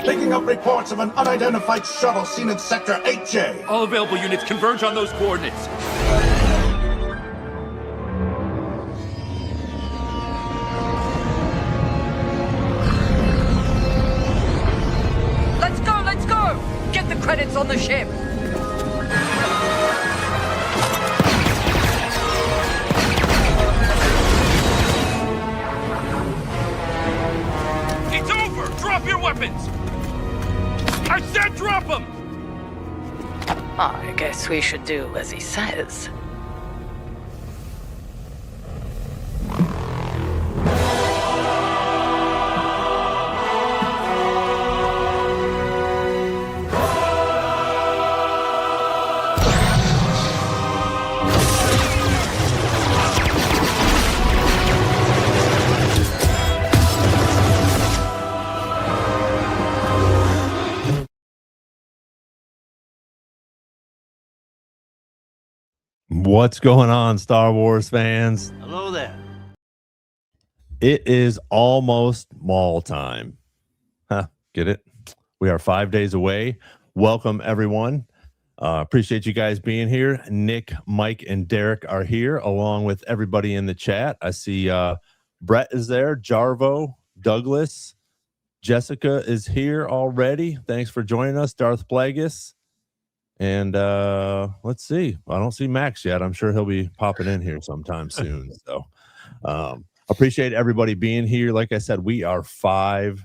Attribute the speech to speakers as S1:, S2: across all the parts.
S1: Picking up reports of an unidentified shuttle seen in Sector 8J.
S2: All available units converge on those coordinates.
S3: Let's go! Get the credits on the ship!
S2: It's over! Drop your weapons! I said drop them!
S3: I guess we should do as he says.
S4: What's going on, Star Wars fans?
S5: Hello there.
S4: It is almost Maul time. Get it? We are 5 days away. Welcome, everyone. Appreciate you guys being here. Nick, Mike, and Derek are here, along with everybody in the chat. I see Brett is there, Jarvo, Douglas, Jessica is here already. Thanks for joining us, Darth Plagueis. And let's see. I don't see Max yet. I'm sure he'll be popping in here sometime soon. So appreciate everybody being here. Like I said, we are 5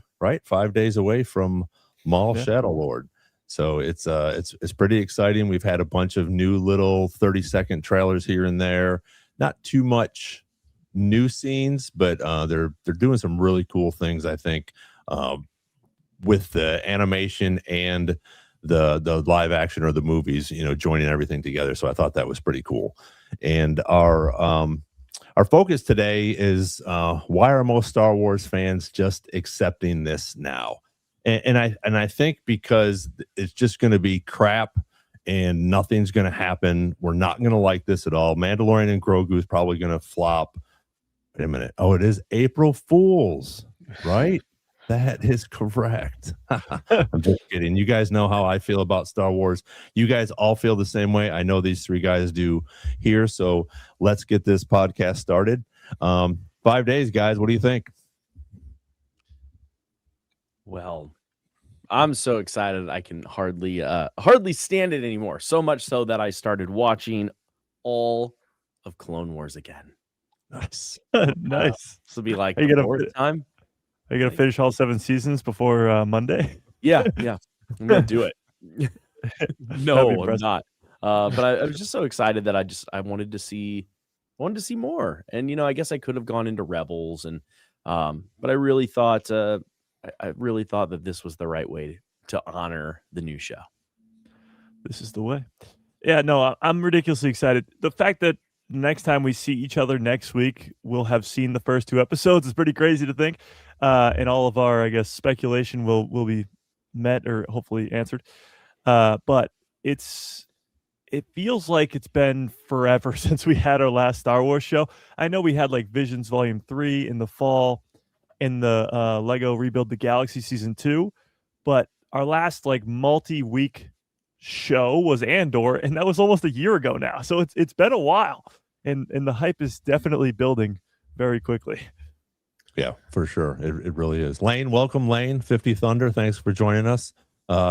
S4: days away from Maul Shadow Lord. So it's pretty exciting. We've had a bunch of new little 30-second trailers here and there. Not too much new scenes, but they're doing some really cool things, I think, with the animation and the live action or the movies, joining everything together. So I thought that was pretty cool. And our focus today is why are most Star Wars fans just accepting this now? And I think because it's just going to be crap and nothing's going to happen. We're not going to like this at all. Mandalorian and Grogu is probably going to flop. Wait a minute. Oh, it is April Fool's, right? That is correct. I'm just kidding. You guys know how I feel about Star Wars. You guys all feel the same way. I know these 3 guys do here. So let's get this podcast started. 5 days, guys. What do you think?
S5: Well, I'm so excited I can hardly stand it anymore. So much so that I started watching all of Clone Wars again.
S6: Nice.
S5: Nice. This will be like
S6: Are you
S5: the
S6: gonna
S5: 4th time.
S6: Are you gonna finish all 7 seasons before Monday?
S5: Yeah. I'm gonna do it. No, I'm not. But I was just so excited that I wanted to see more. And I guess I could have gone into Rebels and but I really thought that this was the right way to honor the new show.
S6: This is the way. Yeah, no, I'm ridiculously excited. The fact that next time we see each other next week, we'll have seen the first 2 episodes is pretty crazy to think. And all of our, I guess, speculation will be met or hopefully answered. But it feels like it's been forever since we had our last Star Wars show. I know we had like Visions Volume 3 in the fall, in the Lego Rebuild the Galaxy Season 2, but our last like multi-week show was Andor, and that was almost a year ago now. So it's been a while, and the hype is definitely building very quickly.
S4: Yeah, for sure. It really is. Lane, welcome, Lane. 50 Thunder. Thanks for joining us.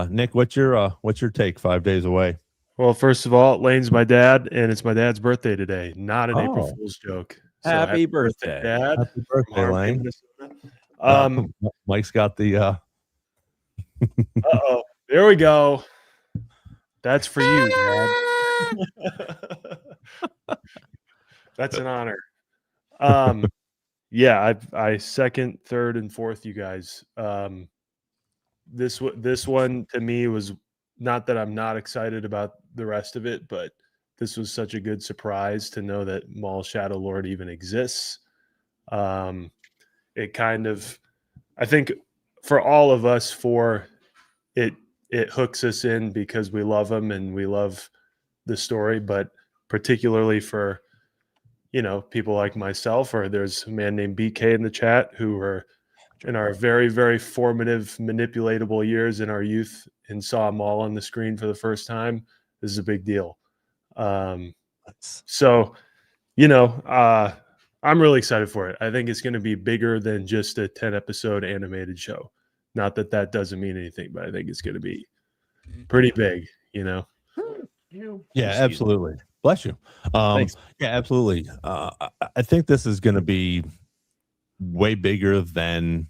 S4: Nick, what's your take 5 days away?
S7: Well, first of all, Lane's my dad, and it's my dad's birthday today. Not an April Fool's joke. So
S5: Happy birthday,
S7: Dad.
S4: Happy birthday, Lane. Mike's got the
S7: Uh-oh. There we go. That's for you, Dad. That's an honor. Yeah, I second, third, and fourth you guys. This one to me was not that I'm not excited about the rest of it, but this was such a good surprise to know that Maul Shadow Lord even exists. It kind of, I think for all of us, it hooks us in because we love him and we love the story, but particularly for, people like myself, or there's a man named BK in the chat who are in our very, very formative, manipulatable years in our youth and saw Maul on the screen for the first time, this is a big deal. So, I'm really excited for it. I think it's going to be bigger than just a 10-episode animated show. Not that that doesn't mean anything, but I think it's going to be pretty big,
S4: Yeah, absolutely. Bless you.
S5: Thanks.
S4: Yeah, absolutely. I think this is going to be way bigger than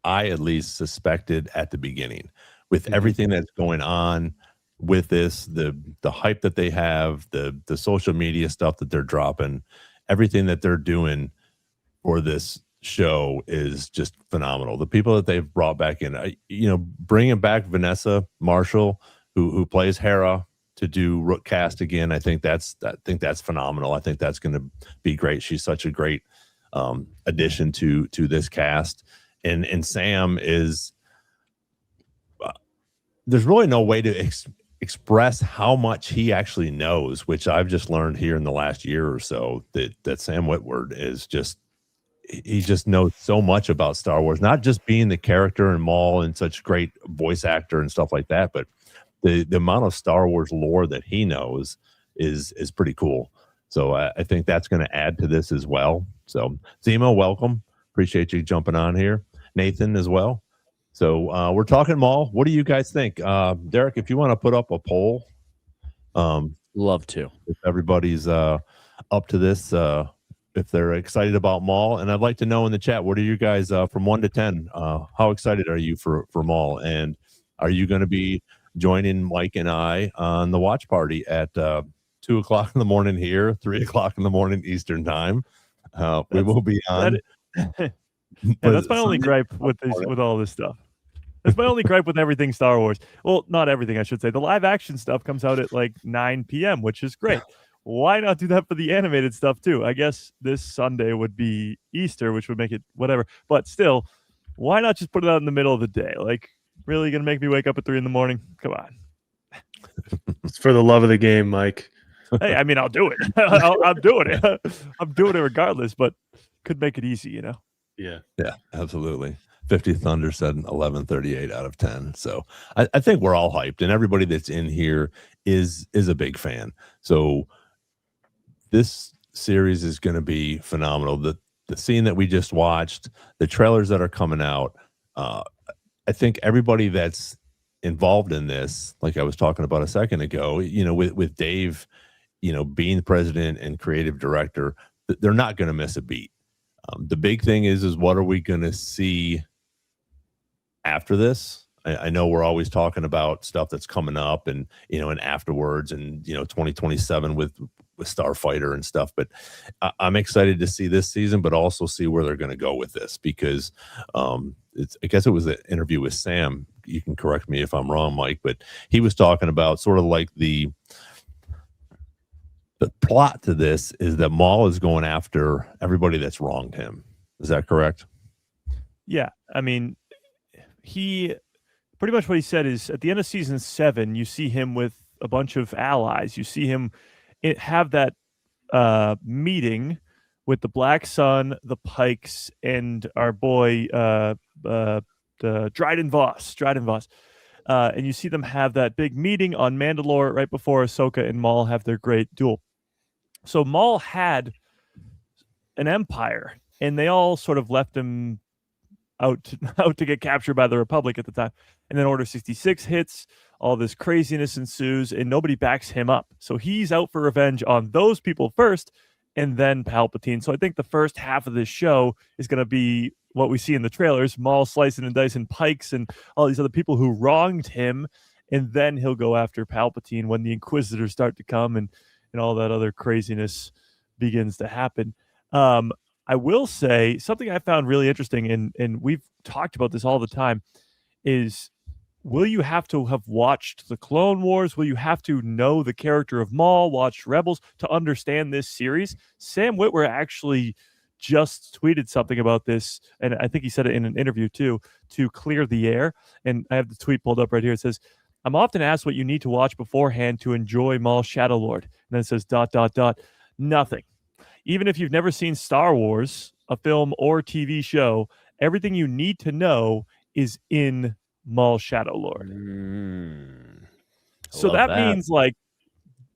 S4: I at least suspected at the beginning. With everything that's going on with this, the hype that they have, the social media stuff that they're dropping, everything that they're doing for this show is just phenomenal. The people that they've brought back in, bringing back Vanessa Marshall, who plays Hera, to do Rook cast again. I think that's phenomenal. I think that's going to be great. She's such a great addition to this cast. And Sam is. There's really no way to express how much he actually knows, which I've just learned here in the last year or so, that Sam Witwer is just, he just knows so much about Star Wars, not just being the character and Maul and such great voice actor and stuff like that, but the amount of Star Wars lore that he knows is pretty cool. So I think that's going to add to this as well. So Zemo, welcome. Appreciate you jumping on here. Nathan as well. So we're talking Maul. What do you guys think? Derek, if you want to put up a poll.
S5: Love to.
S4: If everybody's up to this, if they're excited about Maul. And I'd like to know in the chat, what are you guys from 1 to 10? How excited are you for Maul? And are you going to be joining Mike and I on the watch party at 2 o'clock in the morning here, 3 o'clock in the morning Eastern time? We will be on.
S6: That's my only gripe with all this stuff. That's my only gripe with everything Star Wars. Well, not everything, I should say. The live action stuff comes out at like 9 p.m., which is great. Why not do that for the animated stuff too? I guess this Sunday would be Easter, which would make it whatever. But still, why not just put it out in the middle of the day? Like, really gonna make me wake up at 3 a.m? Come on.
S7: It's for the love of the game, Mike.
S6: Hey, I mean, I'll do it. I'm doing it. I'm doing it regardless, but could make it easy,
S7: Yeah,
S4: absolutely. 50 Thunder said 11:38 out of 10. So I think we're all hyped, and everybody that's in here is a big fan. So this series is going to be phenomenal. The scene that we just watched, the trailers that are coming out, I think everybody that's involved in this, like I was talking about a second ago, with Dave, being president and creative director, they're not going to miss a beat. The big thing is what are we going to see after this? I know we're always talking about stuff that's coming up and afterwards and 2027 with Starfighter and stuff, but I'm excited to see this season, but also see where they're going to go with this, because I guess it was an interview with Sam. You can correct me if I'm wrong, Mike, but he was talking about sort of like the plot to this is that Maul is going after everybody that's wronged him. Is that correct?
S6: Yeah. I mean, he pretty much what he said is at the end of season 7, you see him with a bunch of allies. You see him have that meeting with the Black Sun, the Pikes, and our boy, the Dryden Voss. And you see them have that big meeting on Mandalore right before Ahsoka and Maul have their great duel. So Maul had an empire, and they all sort of left him out to get captured by the Republic at the time. And then Order 66 hits, all this craziness ensues, and nobody backs him up. So he's out for revenge on those people first, and then Palpatine. So I think the first half of this show is going to be what we see in the trailers, Maul slicing and dicing Pikes and all these other people who wronged him, and then he'll go after Palpatine when the Inquisitors start to come and all that other craziness begins to happen. I will say something I found really interesting, and we've talked about this all the time, is will you have to have watched the Clone Wars? Will you have to know the character of Maul, watch Rebels to understand this series? Sam Witwer actually just tweeted something about this, and I think he said it in an interview too, to clear the air. And I have the tweet pulled up right here. It says, "I'm often asked what you need to watch beforehand to enjoy Maul Shadow Lord." And then it says ... Nothing. Even if you've never seen Star Wars, a film or TV show, Everything you need to know is in Maul Shadow Lord. So that means like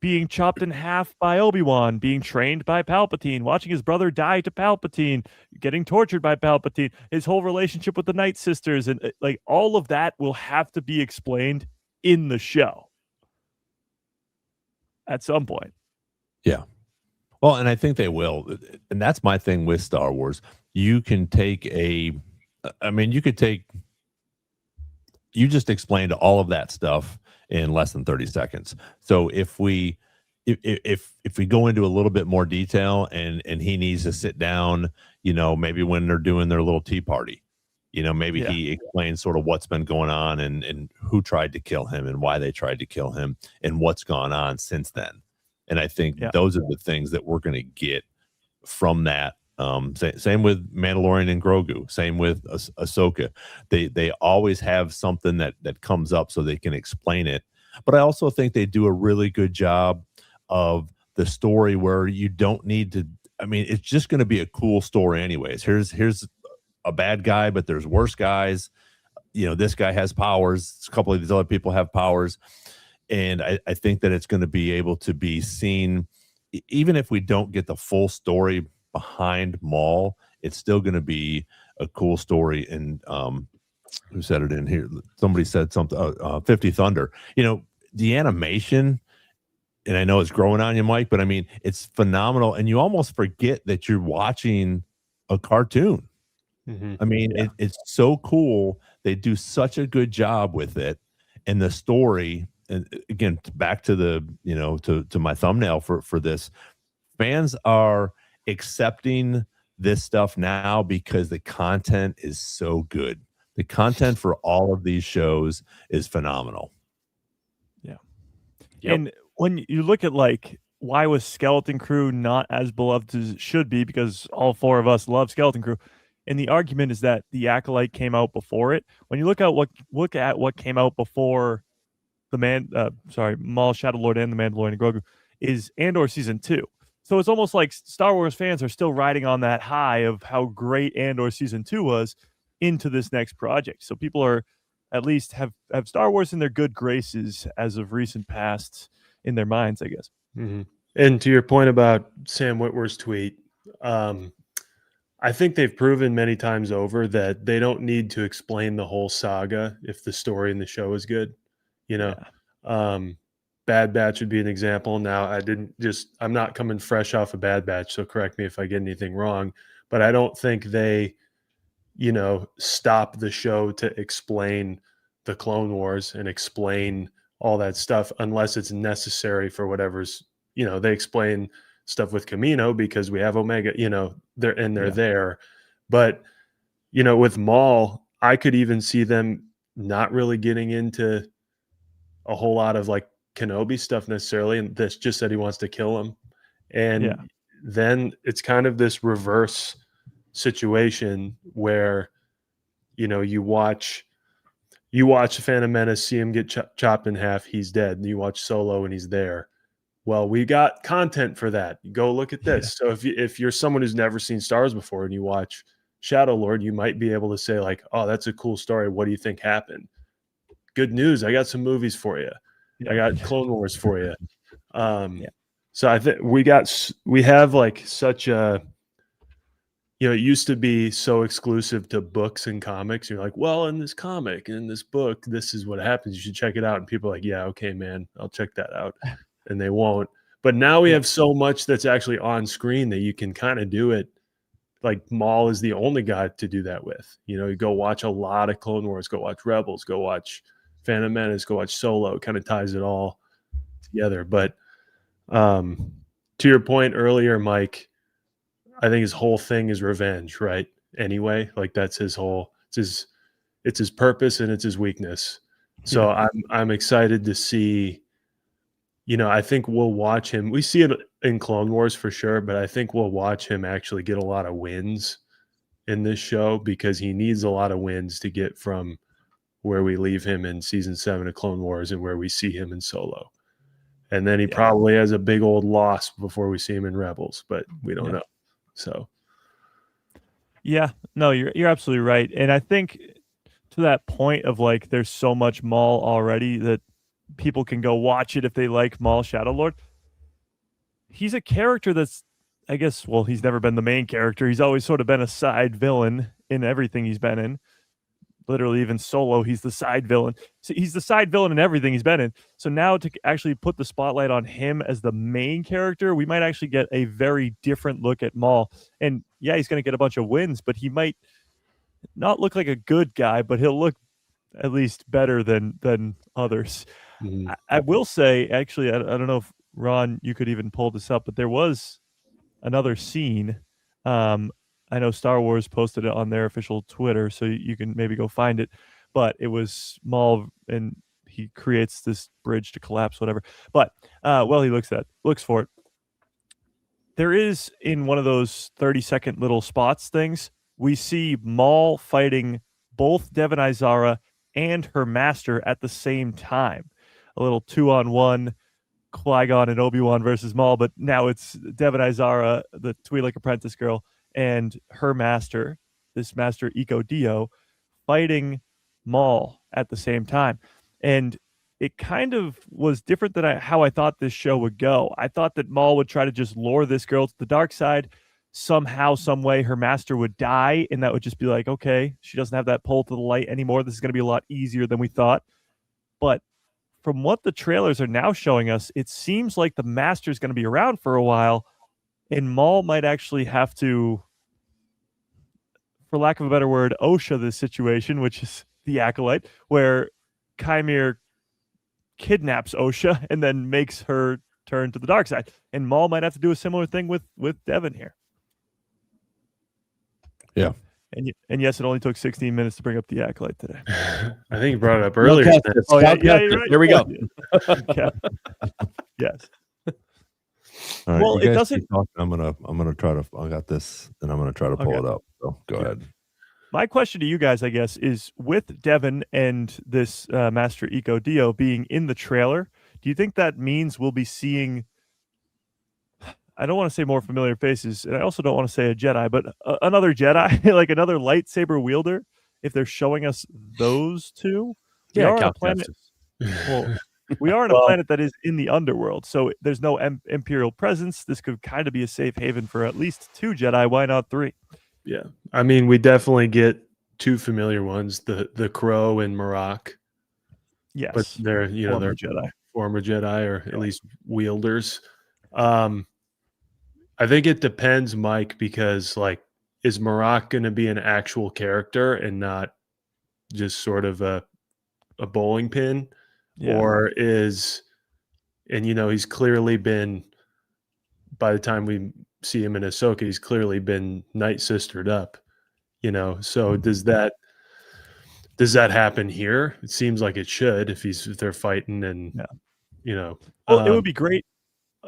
S6: being chopped in half by Obi-Wan, being trained by Palpatine, watching his brother die to Palpatine, getting tortured by Palpatine, his whole relationship with the Night Sisters, and like all of that will have to be explained in the show at some point.
S4: Yeah. Well, and I think they will. And that's my thing with Star Wars. You can take you just explained all of that stuff in less than 30 seconds. So if we go into a little bit more detail and he needs to sit down, maybe when they're doing their little tea party, maybe he explains sort of what's been going on and who tried to kill him and why they tried to kill him and what's gone on since then. And I think those are the things that we're going to get from that. Same with Mandalorian and Grogu. Same with Ahsoka. They always have something that comes up so they can explain it. But I also think they do a really good job of the story where you don't need to. I mean, it's just going to be a cool story, anyways. Here's a bad guy, but there's worse guys. This guy has powers. A couple of these other people have powers. And I think that it's going to be able to be seen, even if we don't get the full story behind Maul, it's still going to be a cool story. And who said it in here? Somebody said something, 50 Thunder. The animation, and I know it's growing on you, Mike, but I mean, it's phenomenal. And you almost forget that you're watching a cartoon. Mm-hmm. I mean, it's so cool. They do such a good job with it. And the story, and again, back to the, to my thumbnail for this, fans are accepting this stuff now because the content is so good. The content for all of these shows is phenomenal.
S6: Yeah. Yep. And when you look at like, why was Skeleton Crew not as beloved as it should be? Because all four of us love Skeleton Crew. And the argument is that the Acolyte came out before it. When you look at what came out before Maul Shadow Lord and the Mandalorian Grogu is Andor season 2. So it's almost like Star Wars fans are still riding on that high of how great Andor season 2 was into this next project. So people are at least have Star Wars in their good graces as of recent past in their minds, I guess.
S7: Mm-hmm. And to your point about Sam Witwer's tweet, I think they've proven many times over that they don't need to explain the whole saga if the story in the show is good. Bad Batch would be an example. Now, I'm not coming fresh off a Bad Batch, so correct me if I get anything wrong, but I don't think they, stop the show to explain the Clone Wars and explain all that stuff unless it's necessary for whatever's, they explain stuff with Camino because we have Omega, they're there. But, with Maul, I could even see them not really getting into a whole lot of like Kenobi stuff necessarily, and this just said he wants to kill him. And then it's kind of this reverse situation where, you watch Phantom Menace, see him get chopped in half, he's dead. And you watch Solo and he's there. Well, we got content for that. Go look at this. So if you're someone who's never seen Star Wars before and you watch Shadow Lord, you might be able to say like, oh, that's a cool story. What do you think happened? Good news. I got some movies for you. I got Clone Wars for you. So I think we have like such a, it used to be so exclusive to books and comics. You're like, well, in this comic, in this book, this is what happens. You should check it out. And people are like, yeah, okay, man, I'll check that out. And they won't. But now we have so much that's actually on screen that you can kind of do it. Like Maul is the only guy to do that with. You go watch a lot of Clone Wars, go watch Rebels, go watch Phantom Menace, go watch Solo. It kind of ties it all together. But to your point earlier, Mike, I think his whole thing is revenge, right? Anyway, like that's his whole. It's his purpose and it's his weakness. So I'm excited to see. I think we'll watch him. We see it in Clone Wars for sure, but I think we'll watch him actually get a lot of wins in this show because he needs a lot of wins to get from where we leave him in season 7 of Clone Wars and where we see him in Solo. And then he probably has a big old loss before we see him in Rebels, but we don't know. So
S6: Yeah, no, you're absolutely right. And I think to that point of like there's so much Maul already that people can go watch it if they like Maul Shadow Lord. He's a character that's I guess well, he's never been the main character. He's always sort of been a side villain in everything he's been in. Literally even Solo, he's the side villain. So he's the side villain in everything he's been in. So now to actually put the spotlight on him as the main character, we might actually get a very different look at Maul. And yeah, he's going to get a bunch of wins, but he might not look like a good guy, but he'll look at least better than others.
S7: Mhm.
S6: I will say, actually, I don't know if Ron, you could even pull this up, but there was another scene. I know Star Wars posted it on their official Twitter, so you can maybe go find it. But it was Maul, and he creates this bridge to collapse, whatever. But well, he looks for it. There is in one of those 30-second little spots things, we see Maul fighting both Devon Izara and her master at the same time. A little 2-on-1 Qui-Gon and Obi-Wan versus Maul, but now it's Devon Izara, the Twi'lek apprentice girl, and her master, this master Iko Dio, fighting Maul at the same time. And it kind of was different than how I thought this show would go. I thought that Maul would try to just lure this girl to the dark side. Somehow, some way, her master would die, and that would just be like, okay, she doesn't have that pull to the light anymore. This is going to be a lot easier than we thought. But from what the trailers are now showing us, it seems like the master is going to be around for a while, and Maul might actually have to, for lack of a better word, OSHA this situation, which is the acolyte, where Chimere kidnaps OSHA and then makes her turn to the dark side. And Maul might have to do a similar thing with Devon here.
S4: Yeah.
S6: And yes, it only took 16 minutes to bring up the acolyte today.
S7: I think you brought it up earlier.
S6: Oh, yeah, you're right.
S5: There we go.
S6: Yeah. Yes.
S4: All right,
S6: Well,
S4: you
S6: it
S4: guys
S6: doesn't.
S4: keep talking. I'm gonna try to. I got this, and I'm gonna try to pull
S6: Okay.
S4: it up. So go ahead.
S6: My question to you guys, I guess, is with Devon and this Master Iko Dio being in the trailer, do you think that means we'll be seeing, I don't want to say more familiar faces, and I also don't want to say a Jedi, but another Jedi, like another lightsaber wielder, if they're showing us those two? We are on a planet. Well, we are on a planet that is in the underworld, so there's no Imperial presence. This could kind of be a safe haven for at least 2 Jedi. Why not 3?
S7: Yeah, I mean, we definitely get 2 familiar ones: the Crow and Marak.
S6: Yes,
S7: but they're
S6: former
S7: they're
S6: Jedi.
S7: former Jedi, or at least wielders. I think it depends, Mike, because like, is Marak going to be an actual character and not just sort of a bowling pin, or is, and he's clearly been, by the time we see him in Ahsoka, he's clearly been night sistered up, so does that happen here? It seems like it should, if they're fighting, and
S6: well, it would be great.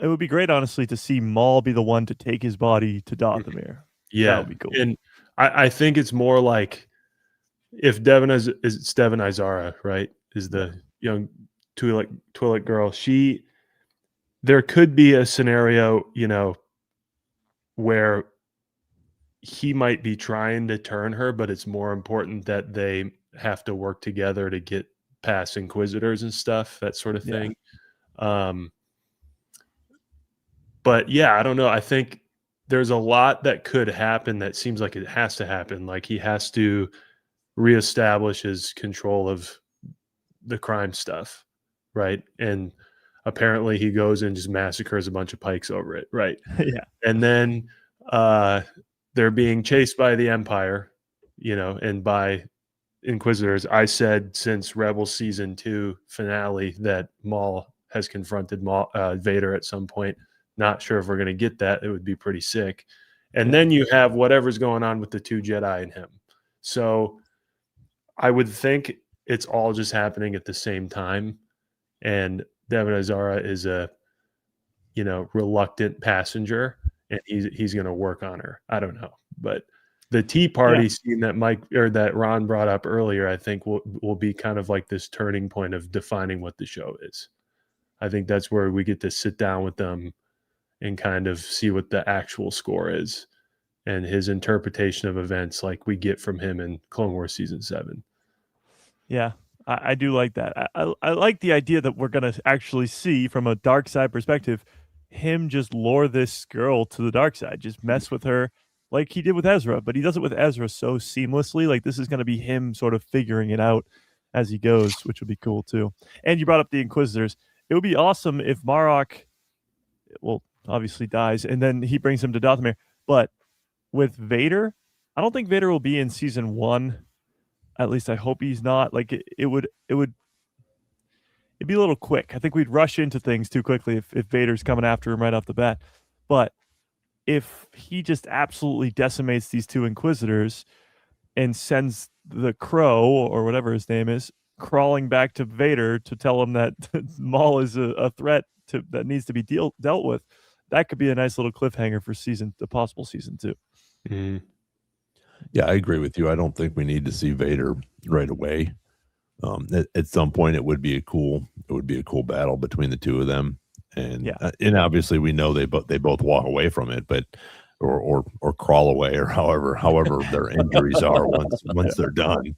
S6: It would be great, honestly, to see Maul be the one to take his body to Dathomir.
S7: Yeah,
S6: that would be cool.
S7: And I think it's more like, if Devon it's Devon Izara, right? Is the young Twi'lek girl. There could be a scenario, where he might be trying to turn her, but it's more important that they have to work together to get past Inquisitors and stuff, that sort of thing. But yeah, I don't know. I think there's a lot that could happen that seems like it has to happen. Like, he has to reestablish his control of the crime stuff, right? And apparently he goes and just massacres a bunch of Pikes over it, right?
S6: Yeah.
S7: And then they're being chased by the Empire, and by Inquisitors. I said since Rebels Season 2 finale that Maul has confronted Vader at some point. Not sure if we're going to get that. It would be pretty sick. And then you have whatever's going on with the 2 Jedi and him. So I would think it's all just happening at the same time. And Devon Izara is a, reluctant passenger, and he's going to work on her. I don't know. But the Tea Party scene that Ron brought up earlier, I think will be kind of like this turning point of defining what the show is. I think that's where we get to sit down with them and kind of see what the actual score is. and his interpretation of events like we get from him in Clone Wars Season 7.
S6: Yeah, I do like that. I like the idea that we're going to actually see, from a dark side perspective, him just lure this girl to the dark side, just mess with her like he did with Ezra. But he does it with Ezra so seamlessly. Like, this is going to be him sort of figuring it out as he goes, which would be cool too. And you brought up the Inquisitors. It would be awesome if Marok, well, obviously dies, and then he brings him to Dathomir. But with Vader, I don't think Vader will be in season 1. At least I hope he's not. Like, it'd be a little quick. I think we'd rush into things too quickly if Vader's coming after him right off the bat. But if he just absolutely decimates these 2 Inquisitors and sends the Crow, or whatever his name is, crawling back to Vader to tell him that Maul is a threat that needs to be dealt with, that could be a nice little cliffhanger for the possible season 2.
S7: Mm-hmm.
S4: Yeah, I agree with you. I don't think we need to see Vader right away. At some point, it would be a cool battle between the 2 of them, and and obviously we know they both walk away from it, but or crawl away, or however their injuries are once they're done.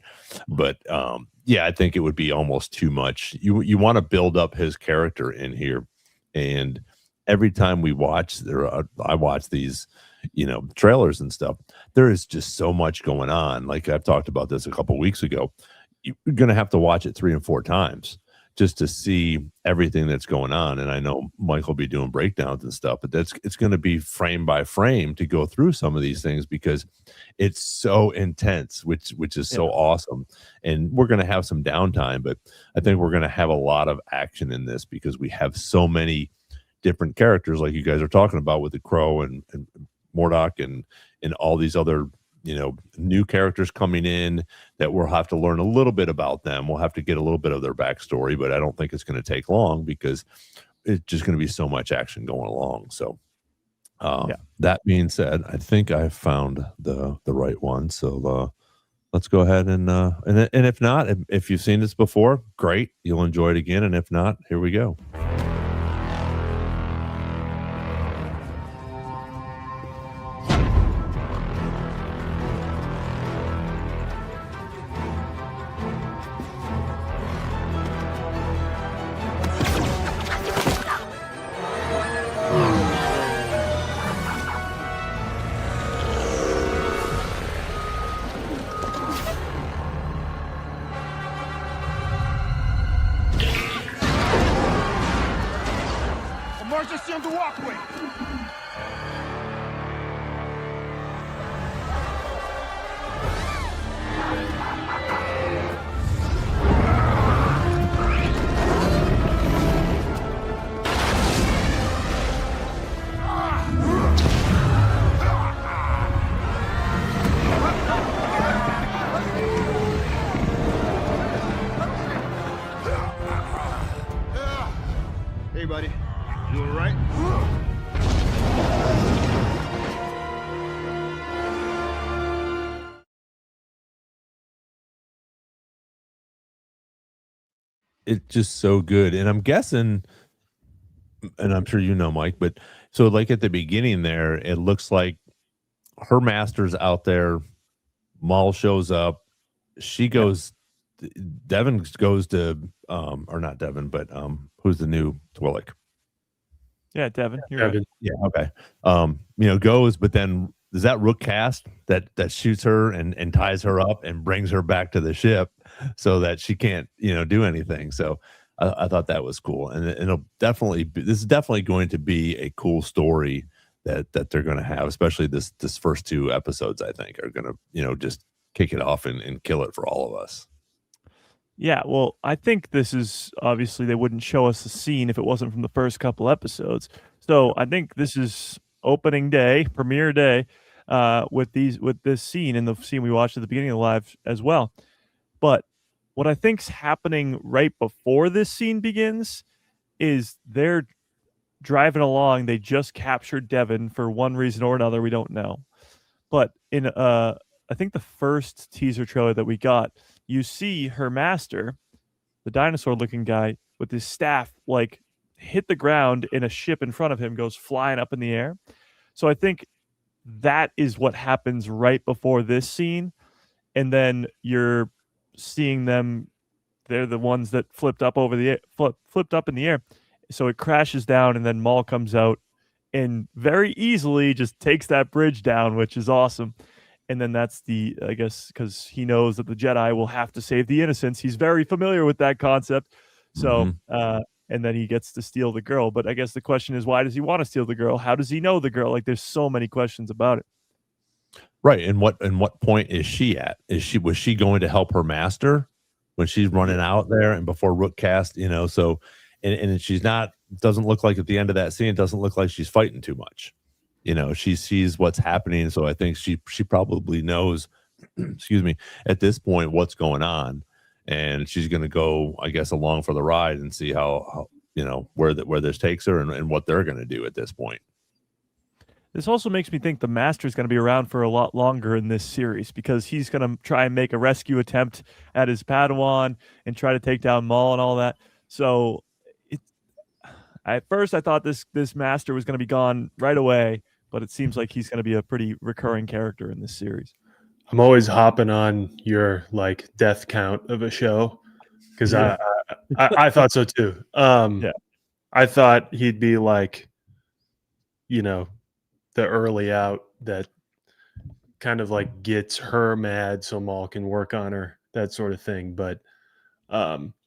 S4: But I think it would be almost too much. You want to build up his character in here, and every time we watch I watch these trailers and stuff, there is just so much going on. Like, I've talked about this a couple weeks ago. You're going to have to watch it 3 and 4 times just to see everything that's going on. And I know Mike will be doing breakdowns and stuff, but it's going to be frame by frame to go through some of these things, because it's so intense, which is so awesome. And we're going to have some downtime, but I think we're going to have a lot of action in this, because we have so many different characters, like you guys are talking about with the Crow and Mordok and all these other new characters coming in that we'll have to learn a little bit about them. We'll have to get a little bit of their backstory, but I don't think it's going to take long, because it's just going to be so much action going along. So that being said, I think I've found the right one. So let's go ahead and if not, if you've seen this before, great, you'll enjoy it again. And if not, here we go.
S2: Emergency on the walkway!
S1: Hey, buddy. You all right?
S4: It's just so good. And I'm guessing, and I'm sure you know, Mike, but so like at the beginning there, it looks like her master's out there. Maul shows up. She goes, Devin goes to, or not Devin, but who's the new Twillick?
S6: Yeah, Devin. You're
S7: Devin.
S6: right.
S4: Yeah, okay. Goes, but then is that Rook Cast that shoots her and ties her up and brings her back to the ship so that she can't, do anything. So I thought that was cool. And it'll definitely this is definitely going to be a cool story that they're going to have, especially this first 2 episodes, I think, are going to, just kick it off and kill it for all of us.
S6: Yeah, well, I think this is obviously they wouldn't show us the scene if it wasn't from the first couple episodes. So I think this is opening day, premiere day, with this scene and the scene we watched at the beginning of the live as well. But what I think's happening right before this scene begins is they're driving along. They just captured Devin for one reason or another. We don't know. But in I think the first teaser trailer that we got, you see her master, the dinosaur-looking guy with his staff, like hit the ground, and a ship in front of him goes flying up in the air. So I think that is what happens right before this scene, and then you're seeing them. They're the ones that flipped up flipped up in the air. So it crashes down, and then Maul comes out and very easily just takes that bridge down, which is awesome. And then that's I guess, because he knows that the Jedi will have to save the innocents. He's very familiar with that concept. So, and then he gets to steal the girl. But I guess the question is, why does he want to steal the girl? How does he know the girl? Like, there's so many questions about it.
S4: Right. And what point is she at? Was she going to help her master when she's running out there and before Rook cast, so and she's not, doesn't look like at the end of that scene, it doesn't look like she's fighting too much. She sees what's happening. So I think she probably knows, excuse me, at this point, what's going on. And she's going to go, I guess, along for the ride and see how where this takes her and what they're going to do at this point.
S6: This also makes me think the Master is going to be around for a lot longer in this series, because he's going to try and make a rescue attempt at his Padawan and try to take down Maul and all that. So at first I thought this Master was going to be gone right away, but it seems like he's going to be a pretty recurring character in this series.
S7: I'm always hopping on your death count of a show, because I thought so too. I thought he'd be the early out that kind of gets her mad so Maul can work on her, that sort of thing. But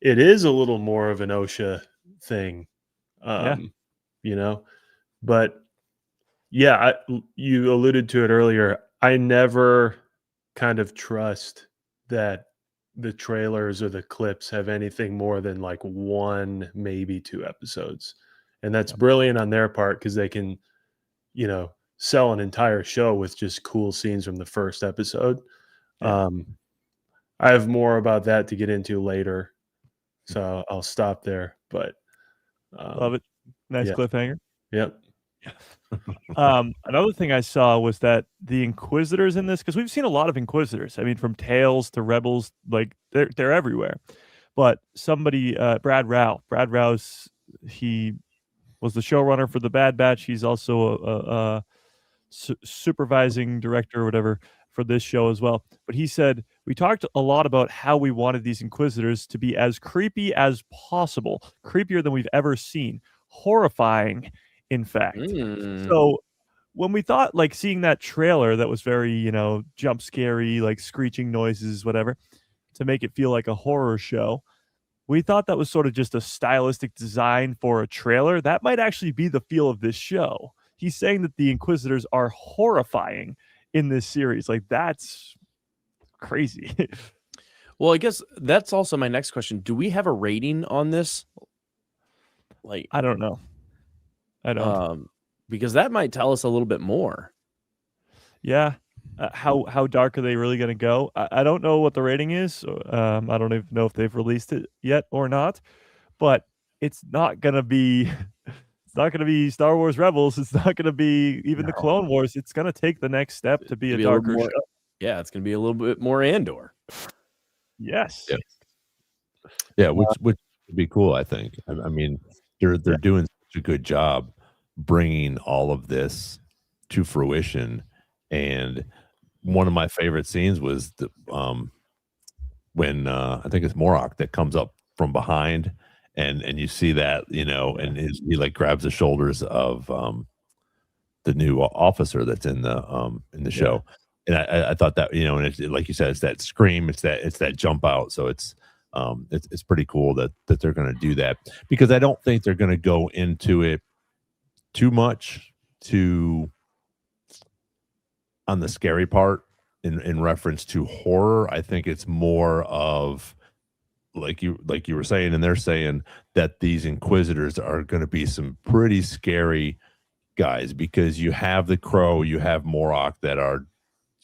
S7: it is a little more of an OSHA thing, But you alluded to it earlier. I never kind of trust that the trailers or the clips have anything more than 1, maybe 2 episodes. And that's brilliant on their part, because they can, sell an entire show with just cool scenes from the first episode. I have more about that to get into later, so I'll stop there. But
S6: love it. Nice cliffhanger.
S7: Yep.
S6: Another thing I saw was that the Inquisitors in this, because we've seen a lot of Inquisitors. I mean, from Tales to Rebels, they're everywhere. But somebody, Brad Rouse, he was the showrunner for the Bad Batch. He's also a supervising director or whatever for this show as well. But he said, we talked a lot about how we wanted these Inquisitors to be as creepy as possible, creepier than we've ever seen, horrifying, in fact. So when we thought seeing that trailer that was very, jump scary, screeching noises, whatever, to make it feel like a horror show, we thought that was sort of just a stylistic design for a trailer. That might actually be the feel of this show. He's saying that the Inquisitors are horrifying in this series. That's crazy.
S5: Well, I guess that's also my next question. Do we have a rating on this?
S6: I don't know. I don't.
S5: Because that might tell us a little bit more.
S6: Yeah. How dark are they really going to go? I don't know what the rating is. I don't even know if they've released it yet or not. But it's not going to be. It's not going to be Star Wars Rebels. It's not going to be even the Clone Wars. It's going to take the next step to be a darker show.
S5: Yeah, it's going to be a little bit more Andor.
S6: Yes.
S4: Yeah, which would be cool, I think. I mean, they're doing such a good job bringing all of this to fruition. And one of my favorite scenes was when I think it's Morok that comes up from behind, and you see that, and he grabs the shoulders of the new officer that's in the show. And I thought that, and it's like you said, it's that scream, it's that jump out. So it's pretty cool that they're going to do that, because I don't think they're going to go into it too much on the scary part in reference to horror. I think it's more of like you were saying, and they're saying that these Inquisitors are going to be some pretty scary guys, because you have the Crow, you have Morok that are,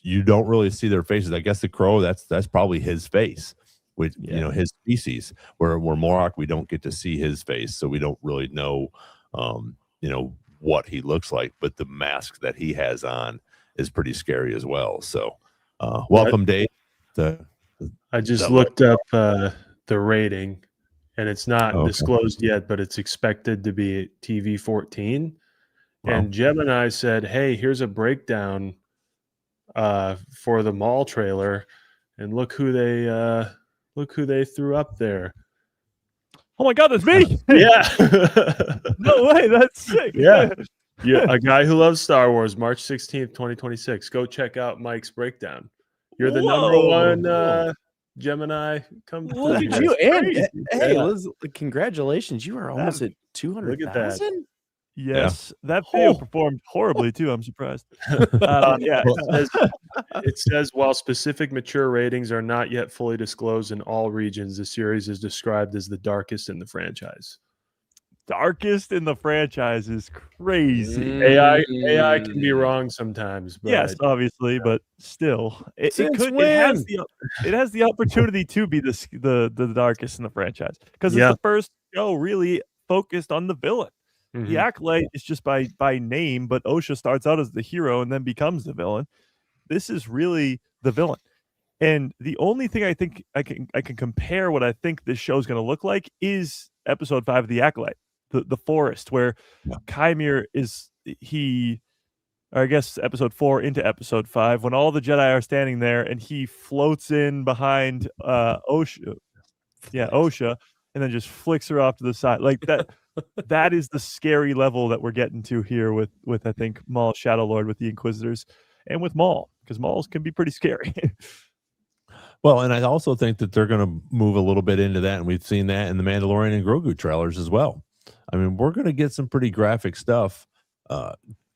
S4: you don't really see their faces. I guess the Crow, that's probably his face, with his species. Where Morok, we don't get to see his face, so we don't really know what he looks like. But the mask that he has on is pretty scary as well. So welcome, Dave.
S7: I just looked up the rating, and it's not disclosed yet, but it's expected to be TV 14. And Gemini said, "Hey, here's a breakdown for the Maul trailer, and look who they threw up there."
S6: Oh my God, that's me!
S7: Yeah.
S6: No way, that's sick.
S7: Yeah. Yeah, a guy who loves Star Wars, March 16th, 2026. Go check out Mike's breakdown. You're the number one Gemini. Come
S5: Look
S7: through,
S5: at
S7: man.
S5: you. And
S6: crazy.
S5: hey,
S7: Yeah.
S5: Liz, congratulations. You are almost at 200,000.
S6: Yes, that video performed horribly too. I'm surprised. Yeah,
S7: It says while specific mature ratings are not yet fully disclosed in all regions, the series is described as the darkest in the franchise.
S6: darkest in the franchise is crazy.
S7: AI can be wrong sometimes, but
S6: Yes, obviously, but still, it
S5: Since
S6: has
S5: when?
S6: it has the opportunity to be the darkest in the franchise because it's
S7: Yeah.
S6: the first show really focused on the villain. The Acolyte is just by name, but Osha starts out as the hero and then becomes the villain. This is really the villain. And the only thing I think I can compare what I think this show's going to look like is episode 5 of The Acolyte, the forest, where Chimere is or I guess episode 4 into episode 5, when all the Jedi are standing there and he floats in behind Osha. Yeah, Osha, and then just flicks her off to the side. Like that. That is the scary level that we're getting to here with I think Maul Shadow Lord with the Inquisitors and with Maul, because Mauls can be pretty scary.
S4: Well, and I also think that they're going to move a little bit into that, and we've seen that in the Mandalorian and Grogu trailers as well. I mean, we're going to get some pretty graphic stuff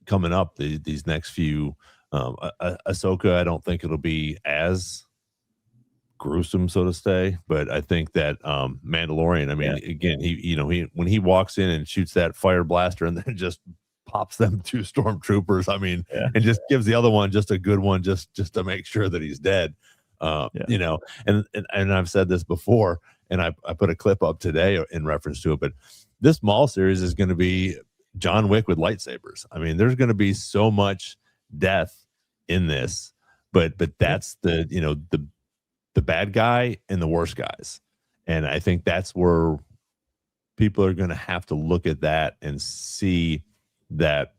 S4: coming up these next few. Ahsoka, I don't think it'll be as gruesome, so to say, but I think that Mandalorian, I mean, again, he when he walks in and shoots that fire blaster and then just pops them 2 stormtroopers, I mean, and just gives the other one just a good one just to make sure that he's dead. You know, and I've said this before, and I put a clip up today in reference to it, but this Maul series is going to be John Wick with lightsabers. I mean, there's going to be so much death in this, but that's the bad guy and the worst guys. And I think that's where people are going to have to look at that and see that,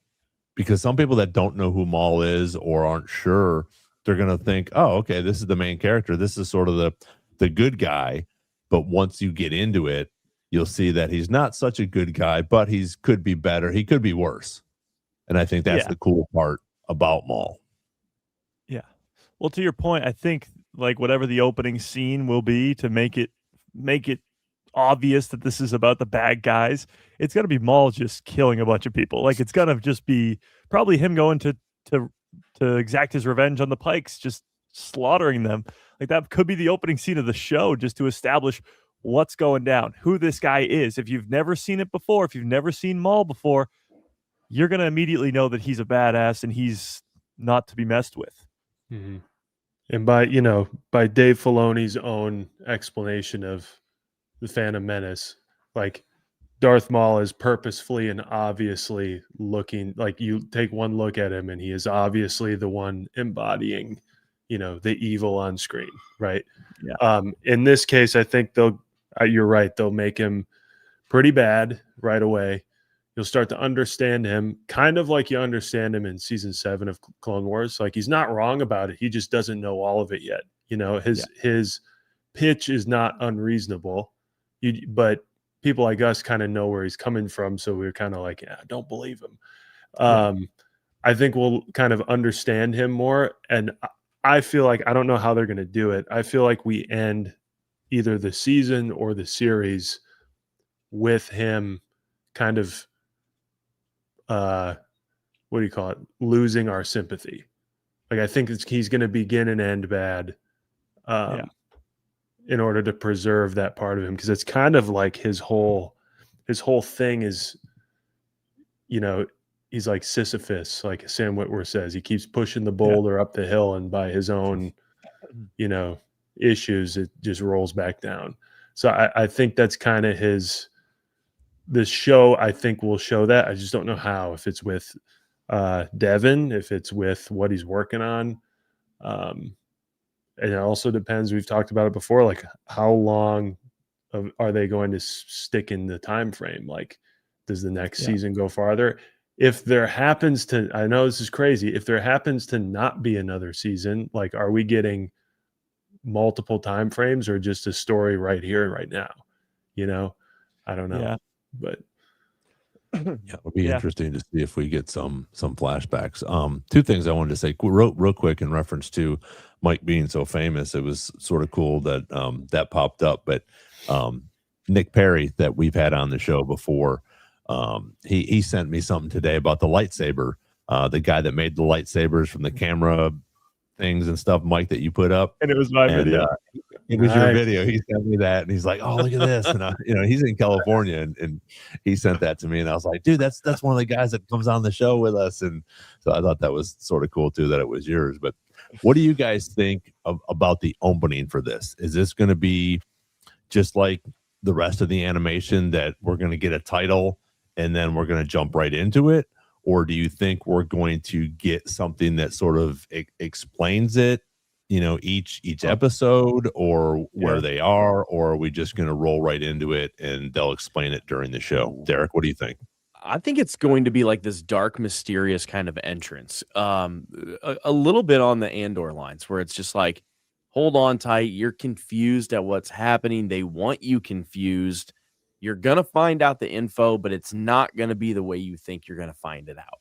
S4: because some people that don't know who Maul is or aren't sure, they're going to think, oh, okay, this is the main character. This is sort of the good guy. But once you get into it, you'll see that he's not such a good guy, but could be better. He could be worse. And I think that's the cool part about Maul. Yeah.
S6: Well, to your point, I think like whatever the opening scene will be to make it obvious that this is about the bad guys, it's going to be Maul just killing a bunch of people. Like it's going to just be probably him going to exact his revenge on the Pikes, just slaughtering them. Like that could be the opening scene of the show, just to establish what's going down, who this guy is. If you've never seen it before, if you've never seen Maul before, you're going to immediately know that he's a badass and he's not to be messed with.
S7: Mm-hmm. And by Dave Filoni's own explanation of the Phantom Menace, like Darth Maul is purposefully and obviously looking like, you take one look at him and he is obviously the one embodying, the evil on screen, right?
S6: Yeah.
S7: In this case, I think you're right. They'll make him pretty bad right away. You'll start to understand him kind of like you understand him in season 7 of Clone Wars. Like he's not wrong about it. He just doesn't know all of it yet. His pitch is not unreasonable, but people like us kind of know where he's coming from. So we're kind of like, don't believe him. I think we'll kind of understand him more. And I feel like, I don't know how they're going to do it. I feel like we end either the season or the series with him kind of, what do you call it? Losing our sympathy. Like, I think he's going to begin and end bad in order to preserve that part of him. Cause it's kind of like his whole thing is, he's like Sisyphus, like Sam Witwer says, he keeps pushing the boulder up the hill, and by his own, issues, it just rolls back down. So I think that's kind of this show, I think, will show that. I just don't know how, if it's with Devin, if it's with what he's working on. And it also depends, we've talked about it before, like how long are they going to stick in the time frame? Like, does the next season go farther? if there happens to, I know this is crazy, if there happens to not be another season, like, are we getting multiple time frames or just a story right here and right now? I don't know.
S6: Yeah.
S7: But
S4: Yeah, it'll be interesting to see if we get some flashbacks. Two things I wanted to say real quick in reference to Mike being so famous. It was sort of cool that that popped up, but Nick Perry that we've had on the show before, he sent me something today about the lightsaber. The guy that made the lightsabers from the camera things and stuff, Mike, that you put up,
S6: and it was my video.
S4: It was your video. He sent me that, and he's like, "Oh, look at this!" And he's in California, and he sent that to me, and I was like, "Dude, that's one of the guys that comes on the show with us." And so I thought that was sort of cool too that it was yours. But what do you guys think about the opening for this? Is this going to be just like the rest of the animation that we're going to get a title and then we're going to jump right into it, or do you think we're going to get something that sort of explains it? Each episode, or where they are, or are we just going to roll right into it and they'll explain it during the show? Derek, what do you think?
S5: I think it's going to be like this dark, mysterious kind of entrance. A little bit on the Andor lines where it's just like, hold on tight. You're confused at what's happening. They want you confused. You're going to find out the info, but it's not going to be the way you think you're going to find it out.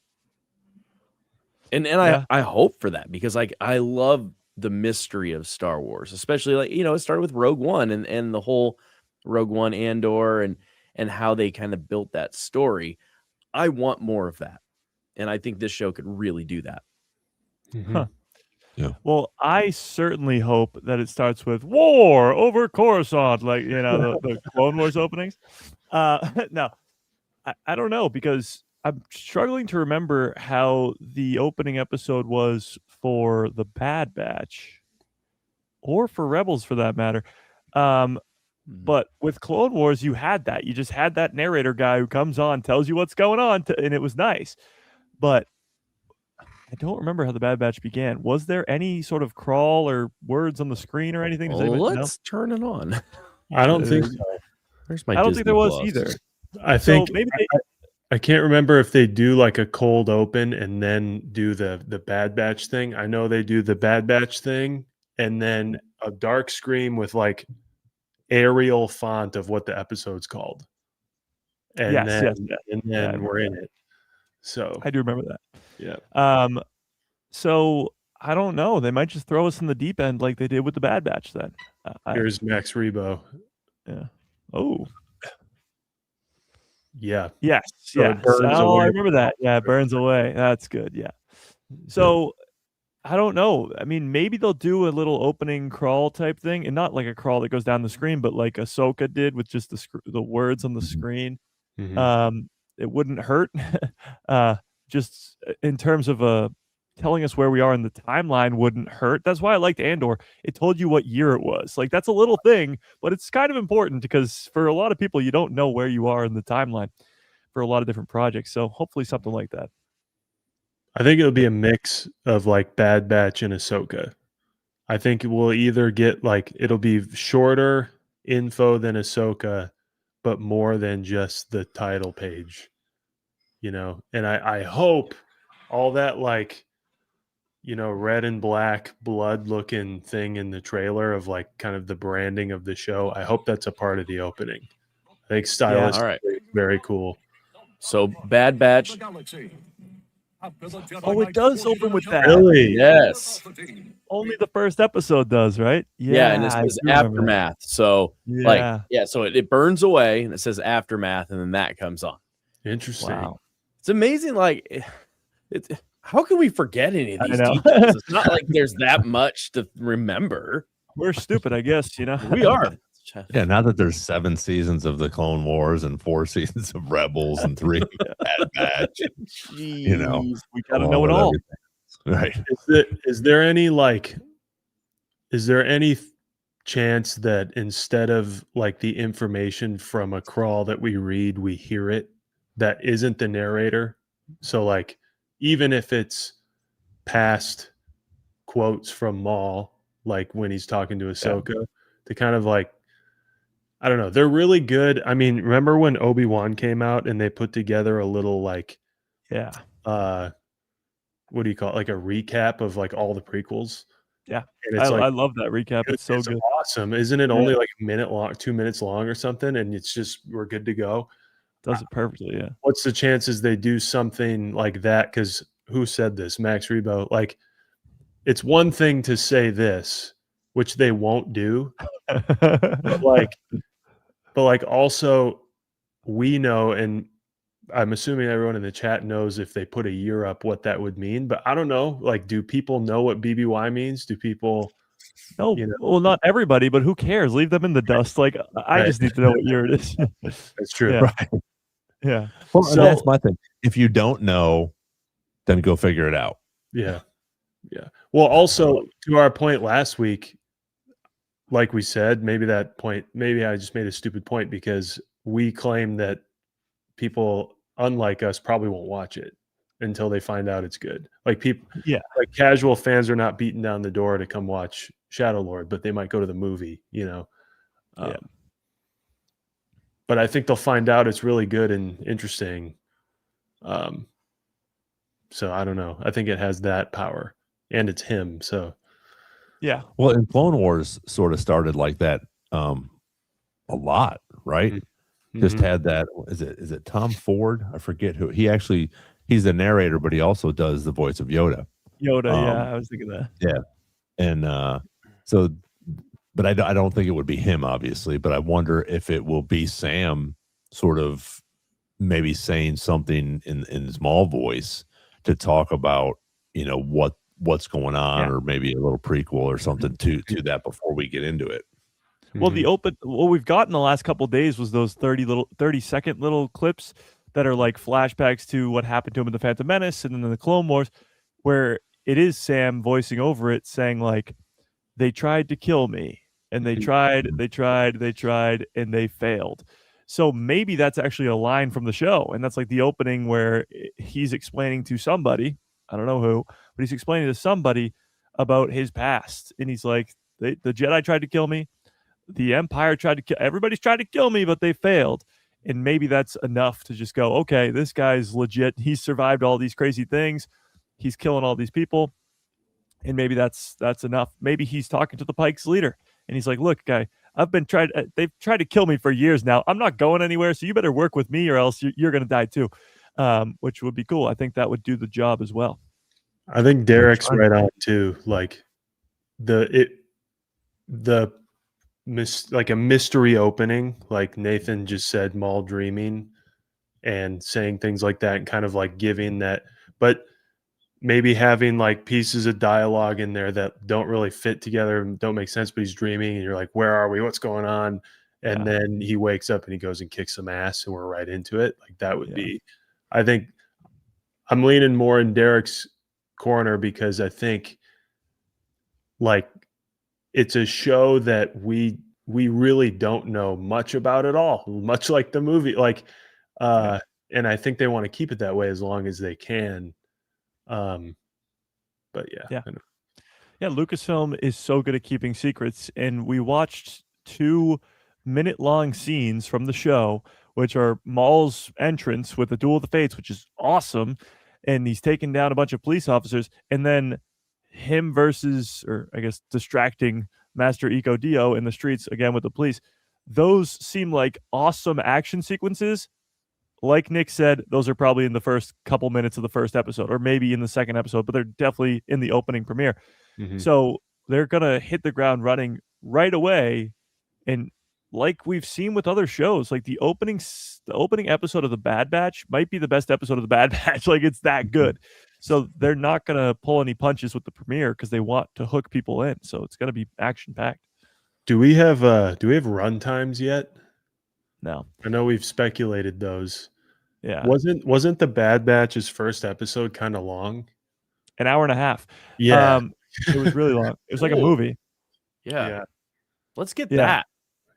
S5: And I hope for that, because I love the mystery of Star Wars, especially it started with Rogue One and the whole Rogue One Andor and how they kind of built that story. I want more of that. And I think this show could really do that.
S7: Mm-hmm.
S6: Huh.
S4: Yeah.
S6: Well, I certainly hope that it starts with war over Coruscant, like, the Clone Wars openings. No, I don't know, because I'm struggling to remember how the opening episode was for the Bad Batch or for Rebels for that matter. But with Clone Wars, you had that. You just had that narrator guy who comes on, tells you what's going on, and it was nice. But I don't remember how the Bad Batch began. Was there any sort of crawl or words on the screen or anything?
S5: Let's turn it on.
S7: I don't think so.
S5: Where's my
S6: I don't
S5: Disney
S6: think there was
S5: Plus?
S6: either.
S7: I think
S6: so maybe
S7: I can't remember if they do like a cold open and then do the Bad Batch thing. I know they do the Bad Batch thing and then a dark screen with like Arial font of what the episode's called. And then we're in it. So
S6: I do remember that.
S7: Yeah.
S6: So I don't know. They might just throw us in the deep end like they did with the Bad Batch then.
S7: Here's Max Rebo.
S6: Yeah. Oh.
S7: Yeah.
S6: Yes.
S7: So
S6: yes.
S7: it burns
S6: Oh,
S7: away.
S6: I remember that. Yeah, it burns away. That's good. Yeah. So I don't know. I mean, maybe they'll do a little opening crawl type thing, and not like a crawl that goes down the screen, but like Ahsoka did with just the words on the screen.
S7: Mm-hmm.
S6: It wouldn't hurt. Just in terms of telling us where we are in the timeline wouldn't hurt. That's why I liked Andor. It told you what year it was. Like, that's a little thing, but it's kind of important because for a lot of people, you don't know where you are in the timeline for a lot of different projects. So hopefully something like that.
S7: I think it'll be a mix of like Bad Batch and Ahsoka. I think we'll either get like it'll be shorter info than Ahsoka, but more than just the title page. And I hope all that like red and black blood looking thing in the trailer of like kind of the branding of the show. I hope that's a part of the opening. I think stylistically
S5: all right.
S7: Very cool.
S5: So Bad Batch.
S6: Oh, it does open with that.
S7: Really?
S5: Yes.
S6: Only the first episode does, right?
S5: Yeah, and it says Aftermath. So so it burns away and it says Aftermath, and then that comes on.
S7: Interesting.
S5: Wow. It's amazing. Like, how can we forget any of these
S6: I know.
S5: details? It's not like there's that much to remember.
S6: We're stupid, I guess,
S5: We are.
S4: Yeah, now that there's 7 seasons of the Clone Wars and 4 seasons of Rebels and 3 Bad Batch,
S6: we gotta know it all.
S4: Right.
S7: Is there any chance that instead of like the information from a crawl that we read, we hear it that isn't the narrator? So like, even if it's past quotes from Maul, like when he's talking to Ahsoka, to kind of like, I don't know, they're really good. I mean, remember when Obi-Wan came out and they put together a little like
S6: Yeah.
S7: What do you call it? Like a recap of like all the prequels.
S6: Yeah.
S7: And it's
S6: I love that recap. It's so good.
S7: Awesome. Isn't it only like a minute long, 2 minutes long or something? And it's just, we're good to go.
S6: Does it perfectly. Yeah.
S7: What's the chances they do something like that? Because who said this? Max Rebo. Like, it's one thing to say this, which they won't do. but like also we know, and I'm assuming everyone in the chat knows if they put a year up what that would mean, but I don't know. Like, do people know what BBY means? Do people?
S6: No, well, not everybody, but who cares? Leave them in the dust. Like, I just need to know what year it is.
S7: That's true.
S6: Yeah.
S4: Right.
S6: Yeah.
S4: Well, so, that's my thing. If you don't know, then go figure it out.
S7: Yeah. Yeah. Well, also to our point last week, like we said, maybe I just made a stupid point because we claim that people unlike us probably won't watch it until they find out it's good. Like people, like casual fans are not beating down the door to come watch Shadow Lord, but they might go to the movie, But I think they'll find out it's really good and interesting. So I don't know. I think it has that power, and it's him. So
S6: yeah.
S4: Well, in Clone Wars sort of started like that a lot, right? Mm-hmm. Just had that. Is it Tom Ford? I forget who. He's the narrator, but he also does the voice of Yoda.
S6: Yeah, I was thinking that.
S4: Yeah, and but I don't think it would be him, obviously. But I wonder if it will be Sam, sort of maybe saying something in his Maul voice to talk about what's going on, or maybe a little prequel or something to that before we get into it.
S6: Well, what we've got in the last couple of days was those 30-second little clips that are like flashbacks to what happened to him in the Phantom Menace and then in the Clone Wars, where it is Sam voicing over it, saying like, they tried to kill me, and they tried, and they failed. So maybe that's actually a line from the show, and that's like the opening where he's explaining to somebody, I don't know who, but he's explaining to somebody about his past, and he's like, the Jedi tried to kill me, the Empire tried to kill, everybody's tried to kill me, but they failed. And maybe that's enough to just go, okay, this guy's legit. He's survived all these crazy things. He's killing all these people. And maybe that's enough. Maybe he's talking to the Pike's leader, and he's like, look, guy, they've tried to kill me for years now. I'm not going anywhere, so you better work with me or else you're going to die too, which would be cool. I think that would do the job as well.
S7: I think Derek's right on too. Like like a mystery opening, like Nathan just said, Maul dreaming and saying things like that, and kind of like giving that, but maybe having like pieces of dialogue in there that don't really fit together and don't make sense, but he's dreaming and you're like, where are we? What's going on? And then he wakes up and he goes and kicks some ass and we're right into it. Like that would be, I think I'm leaning more in Derek's corner because I think like it's a show that we really don't know much about at all, much like the movie. Like, and I think they want to keep it that way as long as they can. But yeah.
S6: Lucasfilm is so good at keeping secrets, and we watched 2-minute-long scenes from the show, which are Maul's entrance with the Duel of the Fates, which is awesome, and he's taking down a bunch of police officers, and then him versus, or I guess distracting Master Eco Dio in the streets again with the police. Those seem like awesome action sequences. Like Nick said, those are probably in the first couple minutes of the first episode, or maybe in the second episode, but they're definitely in the opening premiere. Mm-hmm. So they're going to hit the ground running right away. And like we've seen with other shows, like the opening episode of The Bad Batch might be the best episode of The Bad Batch. Like it's that good. So they're not going to pull any punches with the premiere because they want to hook people in. So it's going to be action packed.
S7: Do we have run times yet?
S6: No.
S7: I know we've speculated those.
S6: Yeah.
S7: Wasn't The Bad Batch's first episode kind of long?
S6: An hour and a half.
S7: Yeah.
S6: It was really long. It was like a movie.
S5: Yeah. Let's get that.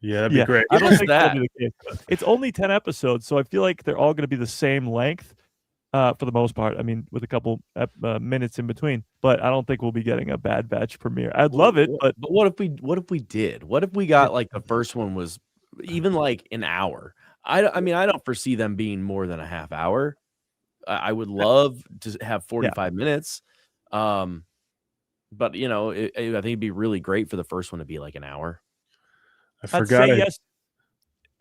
S7: Yeah, that'd be great.
S6: I don't think that'll be the case. It's only 10 episodes, so I feel like they're all going to be the same length for the most part. I mean, with a couple minutes in between. But I don't think we'll be getting a Bad Batch premiere. I'd love it, but
S5: what if we did? What if we got like the first one was even like an hour? I mean, I don't foresee them being more than a half hour. I would love to have 45 minutes. But you know, I think it'd be really great for the first one to be like an hour.
S7: I forgot.
S6: Yes.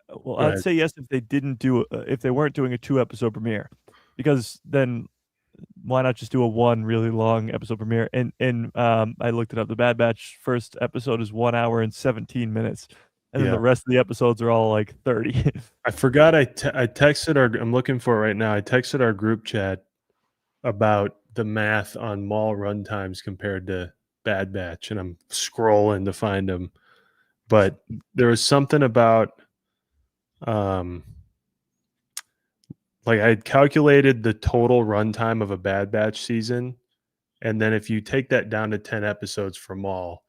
S6: Well, I'd say yes if they didn't do if they weren't doing a 2-episode premiere, because then why not just do a 1 really long episode premiere? And I looked it up. The Bad Batch first episode is 1 hour and 17 minutes, and then the rest of the episodes are all like 30.
S7: I forgot. I texted I'm looking for it right now. I texted our group chat about the math on Maul runtimes compared to Bad Batch, and I'm scrolling to find them. But there was something about like I had calculated the total runtime of a Bad Batch season, and then if you take that down to 10 episodes for Maul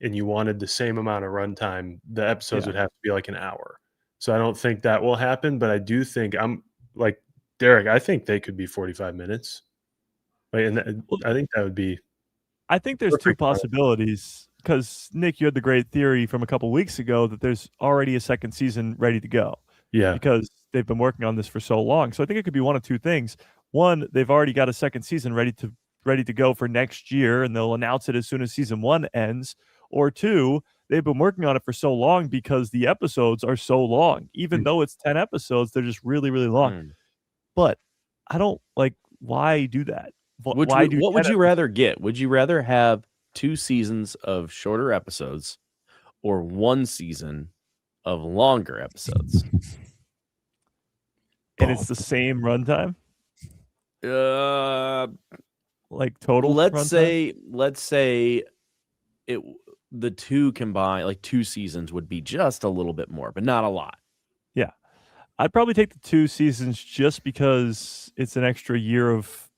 S7: and you wanted the same amount of runtime, the episodes would have to be like an hour. So I don't think that will happen, but I do think I'm like Derek, I think they could be 45 minutes. Right, and I think that would be
S6: I think there's 2 possibilities, because Nick, you had the great theory from a couple weeks ago that there's already a second season ready to go.
S7: Yeah.
S6: Because they've been working on this for so long. So I think it could be one of 2 things. One, they've already got a second season ready to go for next year, and they'll announce it as soon as season 1 ends. Or 2, they've been working on it for so long because the episodes are so long. Even though it's 10 episodes, they're just really, really long. But I don't like, why do that?
S5: What would you rather get? Would you rather have 2 seasons of shorter episodes or 1 season of longer episodes?
S6: And it's the same runtime? Like total
S5: Let's
S6: runtime?
S5: say the 2 combined, like 2 seasons would be just a little bit more, but not a lot.
S6: Yeah. I'd probably take the 2 seasons just because it's an extra year of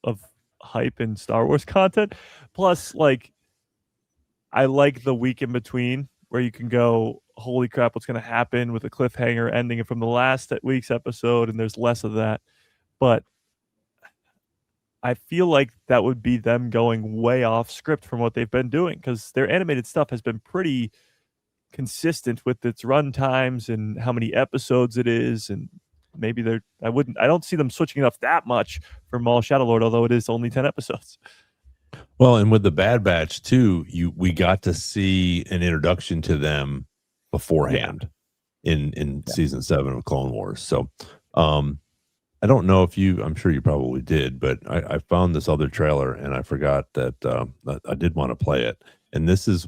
S6: hype and Star Wars content. Plus, like, I like the week in between where you can go, holy crap, what's going to happen, with a cliffhanger ending from the last week's episode, and there's less of that. But I feel like that would be them going way off script from what they've been doing, because their animated stuff has been pretty consistent with its run times and how many episodes it is, and maybe I don't see them switching it up that much for Maul Shadow Lord, although it is only 10 episodes.
S4: Well, and with the Bad Batch too, we got to see an introduction to them beforehand in season 7 of Clone Wars. So I don't know if I'm sure you probably did, but I found this other trailer and I forgot that I did want to play it. And this is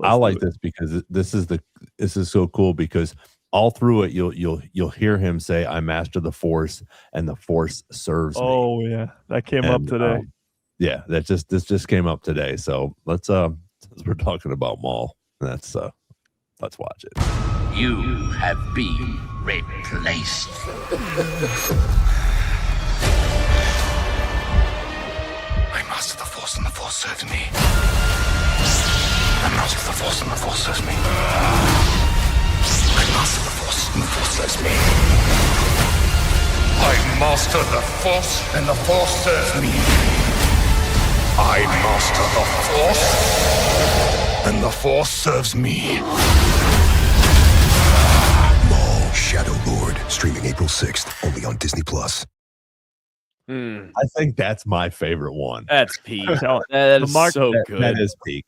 S4: I like this because this is so cool, because all through it you'll hear him say, "I master the Force, and the Force serves me."
S6: Oh yeah, that came up today.
S4: This just came up today. So let's since we're talking about Maul, let's watch it.
S2: You have been replaced.
S1: I master the Force, and the Force serves me. I master the Force, and the Force serves me. I master the Force, and the Force serves me. I master the Force, and the Force serves me. I master the Force, and the Force serves me.
S8: Maul Shadow Lord, streaming April 6th, only on Disney+.
S4: I think that's my favorite one.
S5: That's peak. That is so good.
S4: That is peak.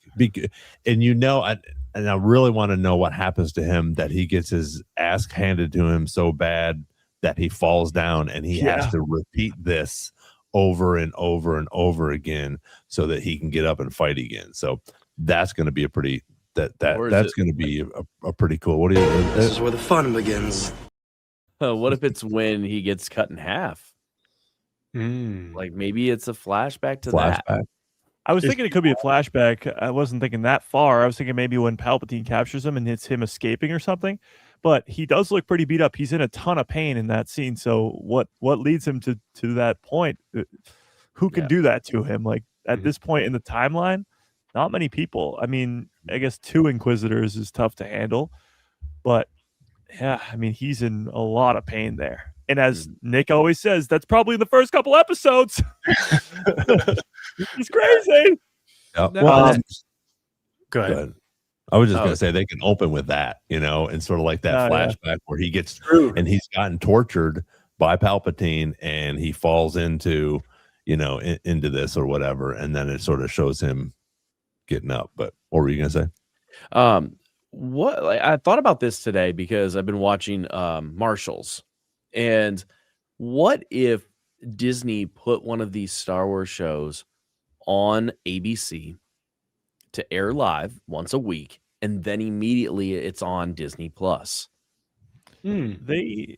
S4: And I really want to know what happens to him, that he gets his ass handed to him so bad that he falls down and he has to repeat this over and over and over again so that he can get up and fight again. So that's going to be a pretty that's going to be a pretty cool. What do you?
S9: This is where the fun begins.
S5: What if it's when he gets cut in half? Like maybe it's a flashback to that.
S6: I was thinking it could be a flashback. I wasn't thinking that far. I was thinking maybe when Palpatine captures him and it's him escaping or something. But he does look pretty beat up. He's in a ton of pain in that scene. So what leads him to that point? Who can do that to him? Like at this point in the timeline, not many people. I mean, I guess 2 Inquisitors is tough to handle. But yeah, I mean, he's in a lot of pain there. And as Nick always says, that's probably the first couple episodes. It's crazy.
S4: Well,
S7: go ahead.
S4: I was just going to say they can open with that, and sort of like that flashback where he gets and he's gotten tortured by Palpatine, and he falls into, into this or whatever, and then it sort of shows him getting up. But what were you gonna say?
S5: I thought about this today because I've been watching Marshals, and what if Disney put one of these Star Wars shows on ABC to air live once a week, and then immediately it's on Disney Plus?
S6: They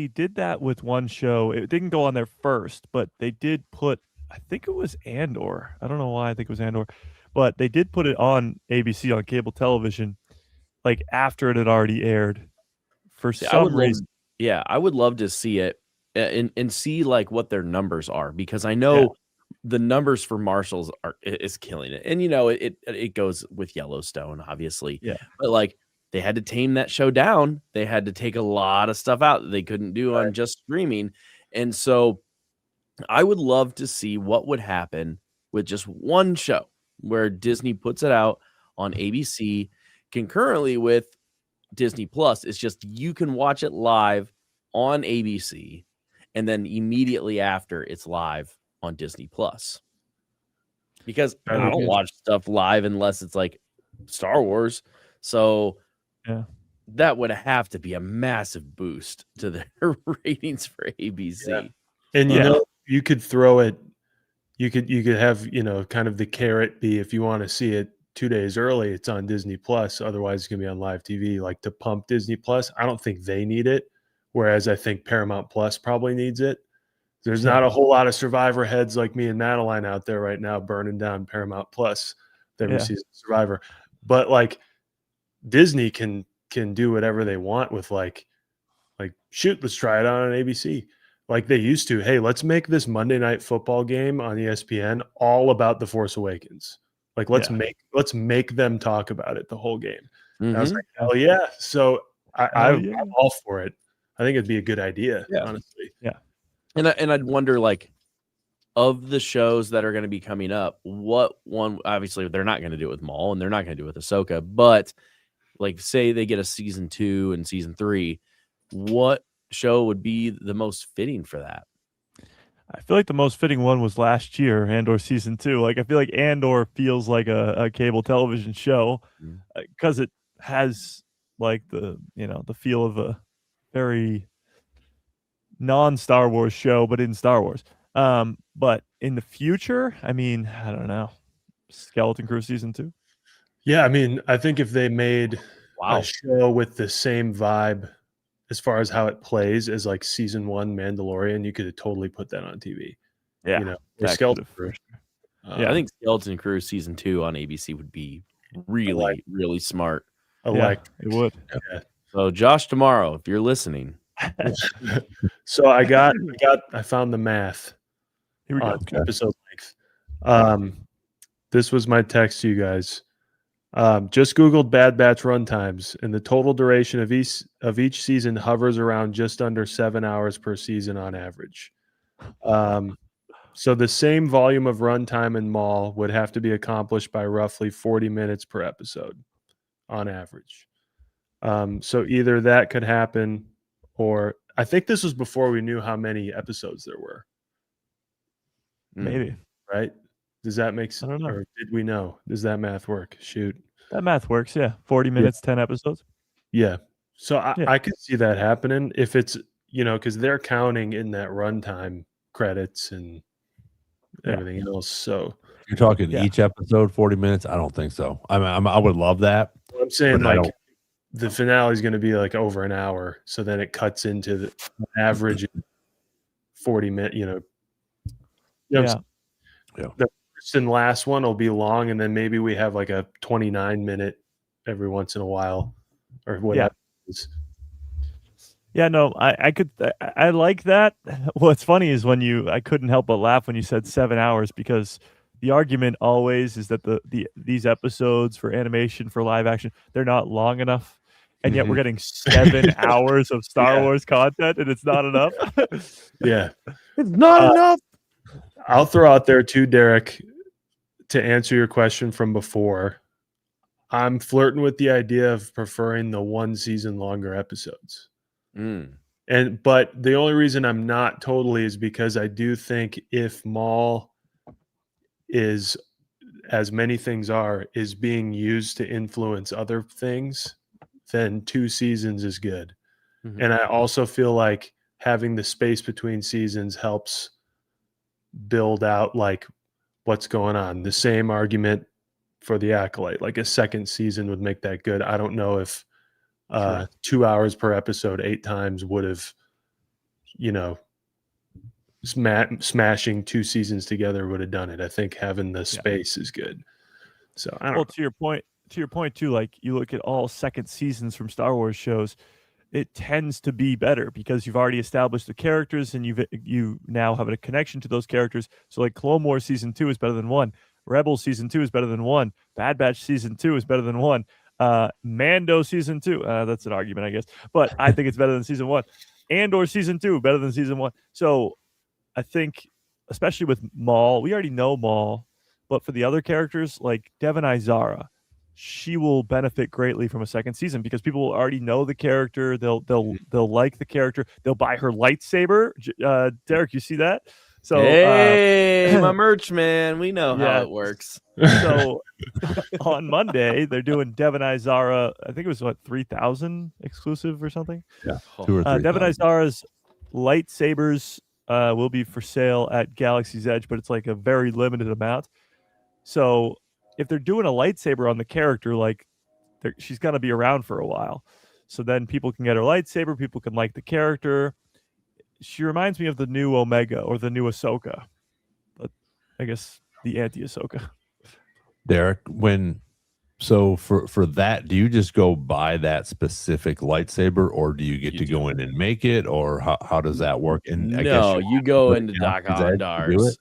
S6: did that with one show. It didn't go on there first, but they did put, I think it was Andor. I don't know why I think it was Andor, but they did put it on ABC on cable television, like after it had already aired. For some reason,
S5: I would love to see it and see like what their numbers are, because I know the numbers for Marshals is killing it, and it goes with Yellowstone, obviously.
S6: Yeah,
S5: but like they had to tame that show down. They had to take a lot of stuff out that they couldn't do on just streaming, and so I would love to see what would happen with just one show where Disney puts it out on ABC concurrently with Disney Plus. It's just you can watch it live on ABC, and then immediately after it's live on Disney Plus. Because I don't watch stuff live unless it's like Star Wars. So that would have to be a massive boost to their ratings for ABC.
S7: Yeah. And you could throw it, you could have, kind of the carrot be, if you want to see it 2 days early, it's on Disney Plus. Otherwise it's gonna be on live TV, like to pump Disney Plus. I don't think they need it. Whereas I think Paramount Plus probably needs it. There's not a whole lot of Survivor heads like me and Madeline out there right now burning down Paramount Plus every season of Survivor. But like Disney can do whatever they want with like shoot, let's try it on ABC. Like they used to. Hey, let's make this Monday Night Football game on ESPN all about The Force Awakens. Like let's make them talk about it the whole game. And I was like, hell yeah. So I'm all for it. I think it'd be a good idea, honestly.
S5: Yeah. And I'd wonder, like, of the shows that are going to be coming up, what one, obviously they're not going to do it with Maul and they're not going to do it with Ahsoka, but like say they get a season 2 and season 3, what show would be the most fitting for that?
S6: I feel like the most fitting one was last year, Andor season 2. Like I feel like Andor feels like a cable television show because it has like the feel of a very non-Star Wars show, but in Star Wars. But in the future, I mean, I don't know. Skeleton Crew season 2.
S7: Yeah, I mean, I think if they made a show with the same vibe as far as how it plays as like season 1 Mandalorian, you could totally put that on TV.
S6: Yeah,
S7: Skeleton Crew.
S5: I think Skeleton Crew season 2 on ABC would be really, really smart.
S6: It would.
S7: Yeah.
S5: So Josh, tomorrow, if you're listening.
S7: So I found the math.
S6: Here we go.
S7: Episode length. This was my text to you guys. Just Googled Bad Batch runtimes, and the total duration of each season hovers around just under 7 hours per season on average. So the same volume of runtime in Maul would have to be accomplished by roughly 40 minutes per episode on average. So either that could happen, or I think this was before we knew how many episodes there were.
S6: Maybe.
S7: Right? Does that make sense?
S6: I don't know.
S7: Or did we know? Does that math work? Shoot.
S6: That math works, yeah. 40 minutes, 10 episodes.
S7: Yeah. So I could see that happening if it's, because they're counting in that runtime credits and everything else. So
S4: you're talking each episode 40 minutes? I don't think so. I would love that.
S7: I'm saying like the finale is going to be like over an hour, so then it cuts into the average 40 minutes. The first and last one will be long, and then maybe we have like a 29-minute every once in a while, or whatever.
S6: Yeah, no, I like that. What's funny is I couldn't help but laugh when you said 7 hours, because the argument always is that these episodes for animation, for live action, they're not long enough. And yet we're getting 7 hours of Star Wars content, and it's not enough.
S7: Yeah.
S6: It's not enough.
S7: I'll throw out there too, Derek, to answer your question from before. I'm flirting with the idea of preferring the 1 season longer episodes. But the only reason I'm not totally is because I do think if Maul is, as many things are, is being used to influence other things, then 2 seasons is good.
S5: Mhm.
S7: And I also feel like having the space between seasons helps build out like what's going on. The same argument for the Acolyte, like a second season would make that good. I don't know if 2 hours per episode 8 times would have, you know, smashing 2 seasons together would have done it. I think having the space is good. So I don't know.
S6: To your point too, like you look at all second seasons from Star Wars shows, it tends to be better because you've already established the characters and you now have a connection to those characters. So like Clone Wars season 2 is better than 1, Rebels season 2 is better than 1, Bad Batch season 2 is better than 1, Mando season 2, that's an argument I guess, but I think it's better than season 1, Andor season 2 better than season 1. So I think especially with Maul, we already know Maul, but for the other characters like Devon Izara, she will benefit greatly from a second season because people will already know the character. They'll like the character. They'll buy her lightsaber. Derek, you see that? So
S5: hey, my merch, man. We know how it works.
S6: So on Monday, they're doing Devon Izara. I think it was 3,000 exclusive or something.
S4: Yeah, 2 or 3.
S6: Devon Izara's lightsabers will be for sale at Galaxy's Edge, but it's like a very limited amount. So if they're doing a lightsaber on the character, like she's going to be around for a while. So then people can get her lightsaber. People can like the character. She reminds me of the new Omega or the new Ahsoka, but I guess the anti-Ahsoka.
S4: Derek, for that, do you just go buy that specific lightsaber, or do you get to go in and make it, or how does that work? And I guess
S5: you go into Doc Ondar's.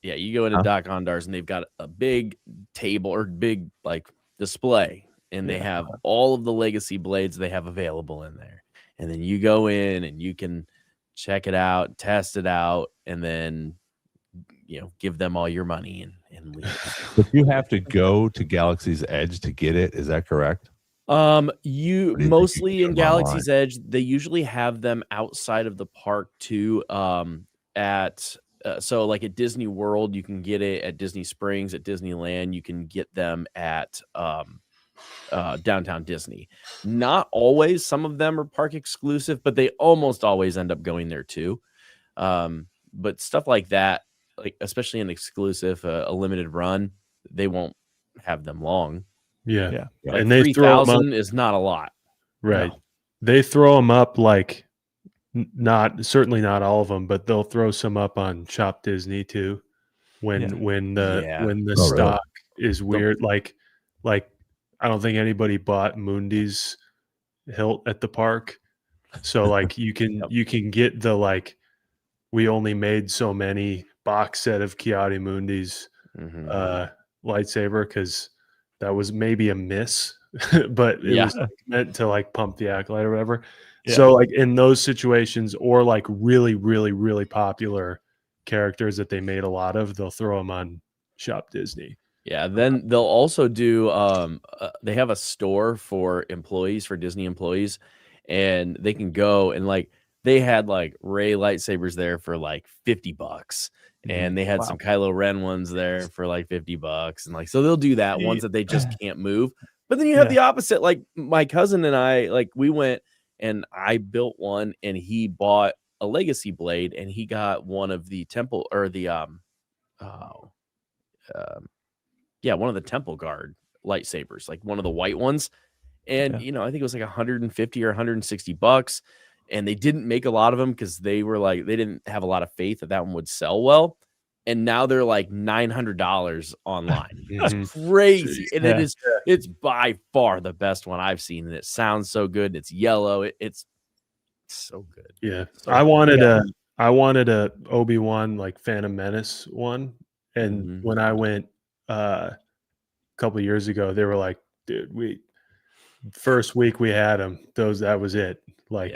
S5: Yeah, you go into Doc Ondar's and they've got a big table or big like display, and they have all of the legacy blades they have available in there. And then you go in and you can check it out, test it out, and then give them all your money and leave.
S4: But you have to go to Galaxy's Edge to get it. Is that correct?
S5: You mostly in Galaxy's Edge, they usually have them outside of the park too. So like at Disney World, you can get it at Disney Springs. At Disneyland, you can get them at Downtown Disney. Not always. Some of them are park exclusive, but they almost always end up going there too. But stuff like that, like especially an exclusive, a limited run, they won't have them long.
S7: Yeah.
S5: Like
S7: And they
S5: 3,000 is not a lot.
S7: Right.
S5: No.
S7: They throw them up like certainly not all of them, but they'll throw some up on Shop Disney too. When the stock is weird, like I don't think anybody bought Mundi's hilt at the park. So like you can get the like we only made so many box set of Kiadi Mundi's lightsaber because that was maybe a miss, but it was like meant to like pump the Acolyte or whatever. Yeah. So like in those situations, or like really, really, really popular characters that they made a lot of, they'll throw them on Shop Disney.
S5: Yeah, then they'll also do they have a store for employees, for Disney employees, and they can go and like they had like Rey lightsabers there for like $50, and they had some Kylo Ren ones there for like $50, and like so they'll do that, ones that they just can't move. But then you have the opposite, like my cousin and I, like we went and I built one, and he bought a legacy blade, and he got one of the temple or the one of the Temple Guard lightsabers, like one of the white ones. And, I think it was like $150 or $160. And they didn't make a lot of them because they were like, they didn't have a lot of faith that one would sell well. And now they're like $900 online. That's crazy. And it's by far the best one I've seen. And it sounds so good. It's yellow. It's so good.
S7: Yeah. So I wanted a Obi-Wan like Phantom Menace one. And when I went, a couple of years ago, they were like, dude, first week we had them, that was it. Like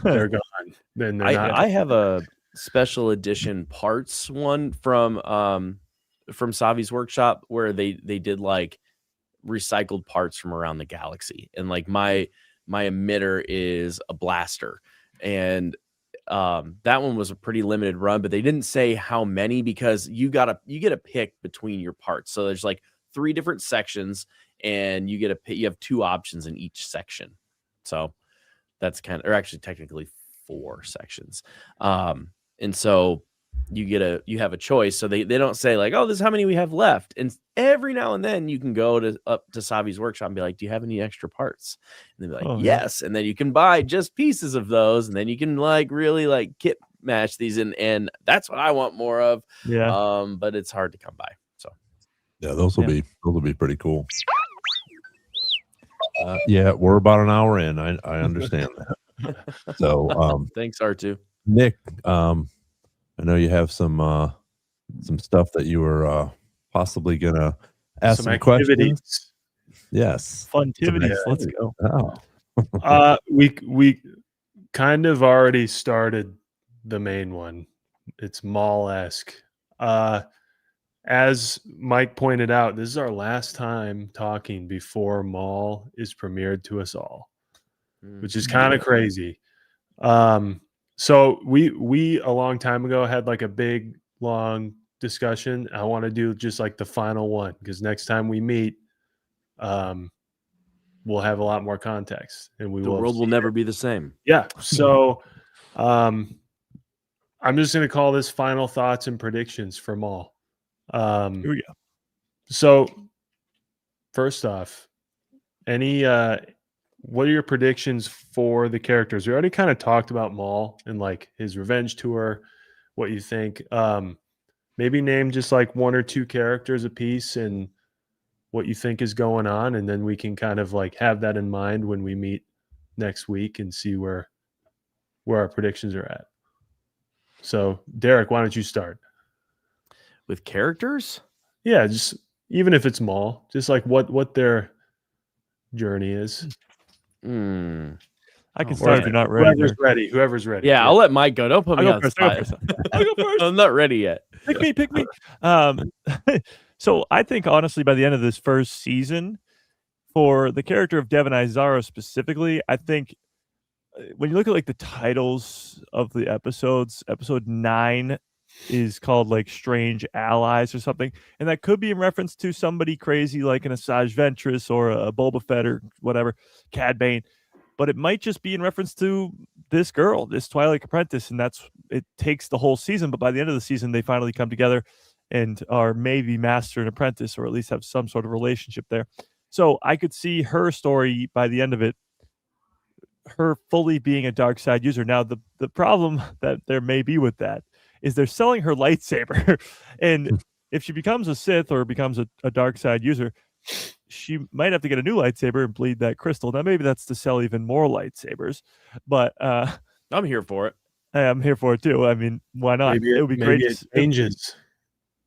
S7: they're gone. Then
S5: I have a special edition parts one from Savi's workshop where they did like recycled parts from around the galaxy. And like my emitter is a blaster, and that one was a pretty limited run, but they didn't say how many because you get a pick between your parts. So there's like 3 different sections, and you have 2 options in each section. So that's or actually technically 4 sections. And so you have a choice. So they don't say like, oh, this is how many we have left. And every now and then you can go up to Savi's workshop and be like, do you have any extra parts? And they'll be like, yes. And then you can buy just pieces of those, and then you can like really like kit match these and that's what I want more of.
S6: Yeah.
S5: But it's hard to come by. So
S4: yeah, those will be pretty cool. Yeah, we're about an hour in. I understand that. So
S5: thanks, R2.
S4: Nick, I know you have some stuff that you were possibly gonna ask some questions. Yes,
S6: funtivities. Let's go.
S4: Oh.
S7: We kind of already started the main one. It's Maul-esque. As Mike pointed out, this is our last time talking before Maul is premiered to us all, which is kind of crazy. So we a long time ago had like a big long discussion. I want to do just like the final one because next time we meet, we'll have a lot more context, and
S5: the world will never be the same.
S7: Yeah. So, I'm just going to call this final thoughts and predictions for Maul.
S6: Here we go.
S7: So, first off, what are your predictions for the characters? We already kind of talked about Maul and like his revenge tour, what you think. Maybe name just like 1 or 2 characters a piece and what you think is going on, and then we can kind of like have that in mind when we meet next week and see where our predictions are at. So, Derek, why don't you start?
S5: With characters?
S7: Yeah, just even if it's Maul, just like what their journey is.
S6: I can start if you're not ready.
S7: Whoever's ready.
S5: Yeah, I'll let Mike go. Don't put me on the spot.
S6: I'll go first.
S5: I'm not ready yet.
S6: Pick me. So I think honestly, by the end of this first season, for the character of Devon Izaro specifically, I think when you look at like the titles of the episodes, episode 9 is called like Strange Allies or something, and that could be in reference to somebody crazy like an Asajj Ventress or a Boba Fett or whatever, Cad Bane, but it might just be in reference to this girl, this Twilight Apprentice, and it takes the whole season, but by the end of the season they finally come together and are maybe master and apprentice, or at least have some sort of relationship there. So I could see her story by the end of it, her fully being a dark side user. Now the problem that there may be with that is they're selling her lightsaber. And if she becomes a Sith or becomes a dark side user, she might have to get a new lightsaber and bleed that crystal. Now, maybe that's to sell even more lightsabers, but
S5: I'm here for it.
S6: I'm here for it too. I mean, why not?
S7: Maybe
S6: it would be great.
S7: It changes.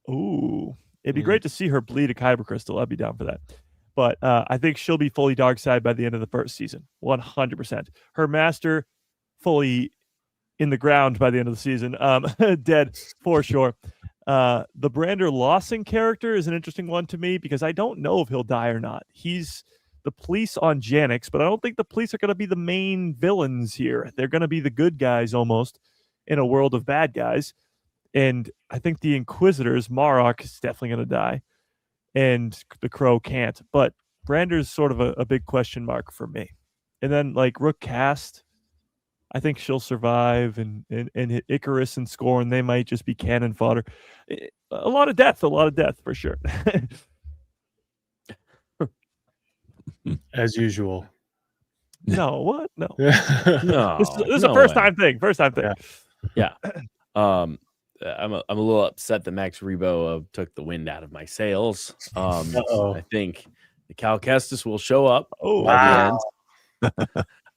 S6: It'd be great to see her bleed a kyber crystal. I'd be down for that. But I think she'll be fully dark side by the end of the first season. 100%. Her master fully in the ground by the end of the season. Dead for sure. The Brander Lawson character is an interesting one to me because I don't know if he'll die or not. He's the police on Janix, but I don't think the police are going to be the main villains here. They're going to be the good guys almost in a world of bad guys. And I think the Inquisitors, Marok, is definitely going to die. And the Crow can't. But Brander's sort of a big question mark for me. And then like Rook Cast, I think she'll survive, and Icarus and Scorn, they might just be cannon fodder. A lot of death for sure.
S7: As usual.
S6: No, what? No.
S5: No.
S6: This is a first time thing.
S5: Yeah. I'm a little upset that Max Rebo took the wind out of my sails. I think the Cal Kestis will show up.
S6: Oh,
S5: wow.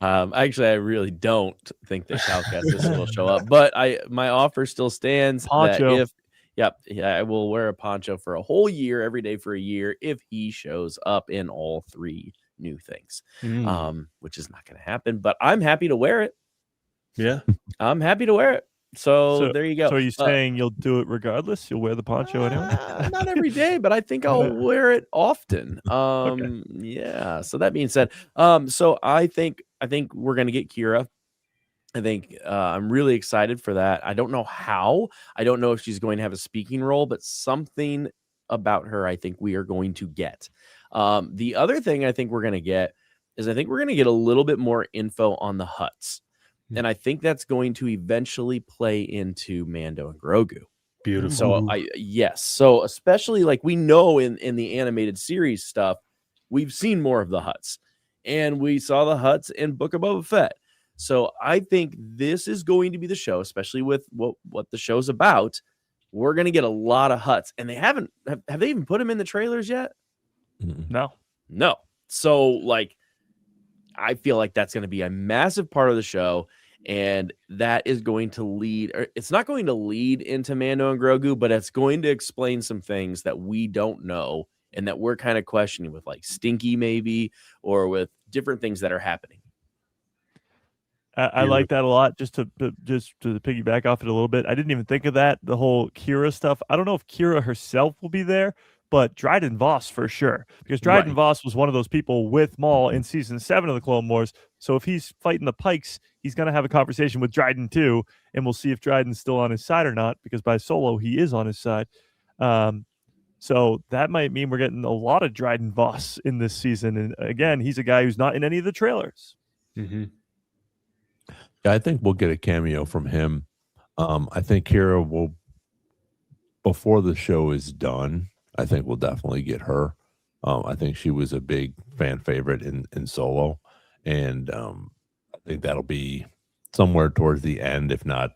S5: Actually, I really don't think that Cal Kestis will show up, but my offer still stands.
S6: Poncho.
S5: I will wear a poncho for a whole year, every day for a year, if he shows up in all 3 new things, which is not going to happen, but I'm happy to wear it.
S7: Yeah.
S5: I'm happy to wear it. So there you go.
S6: So are you saying you'll do it regardless? You'll wear the poncho anyway?
S5: Not every day, but I think I'll wear it often. Yeah. So that being said, so I think we're gonna get Kira. I think I'm really excited for that. I don't know how. I don't know if she's going to have a speaking role, but something about her I think we are going to get. The other thing I think we're going to get is I think we're going to get a little bit more info on the Hutts. And I think that's going to eventually play into Mando and Grogu.
S7: Beautiful.
S5: So yes. So especially like we know in the animated series stuff, we've seen more of the Hutts. And we saw the Hutts in Book of Boba Fett. So I think this is going to be the show, especially with what the show's about. We're going to get a lot of Hutts, and they have they even put them in the trailers yet? No. So like, I feel like that's going to be a massive part of the show, and that is going to lead. Or it's not going to lead into Mando and Grogu, but it's going to explain some things that we don't know and that we're kind of questioning with like Stinky maybe, or with different things that are happening.
S6: I like that a lot. Just to piggyback off it a little bit, I didn't even think of that. The whole Kira stuff. I don't know if Kira herself will be there, but Dryden Voss for sure, because Dryden Voss was one of those people with Maul in season 7 of the Clone Wars. So if he's fighting the Pikes, he's going to have a conversation with Dryden too, and we'll see if Dryden's still on his side or not. Because by Solo, he is on his side. So that might mean we're getting a lot of Dryden Voss in this season. And again, he's a guy who's not in any of the trailers.
S7: Mm-hmm.
S4: Yeah, I think we'll get a cameo from him. I think Kira will, before the show is done, I think we'll definitely get her. I think she was a big fan favorite in Solo. And I think that'll be somewhere towards the end, if not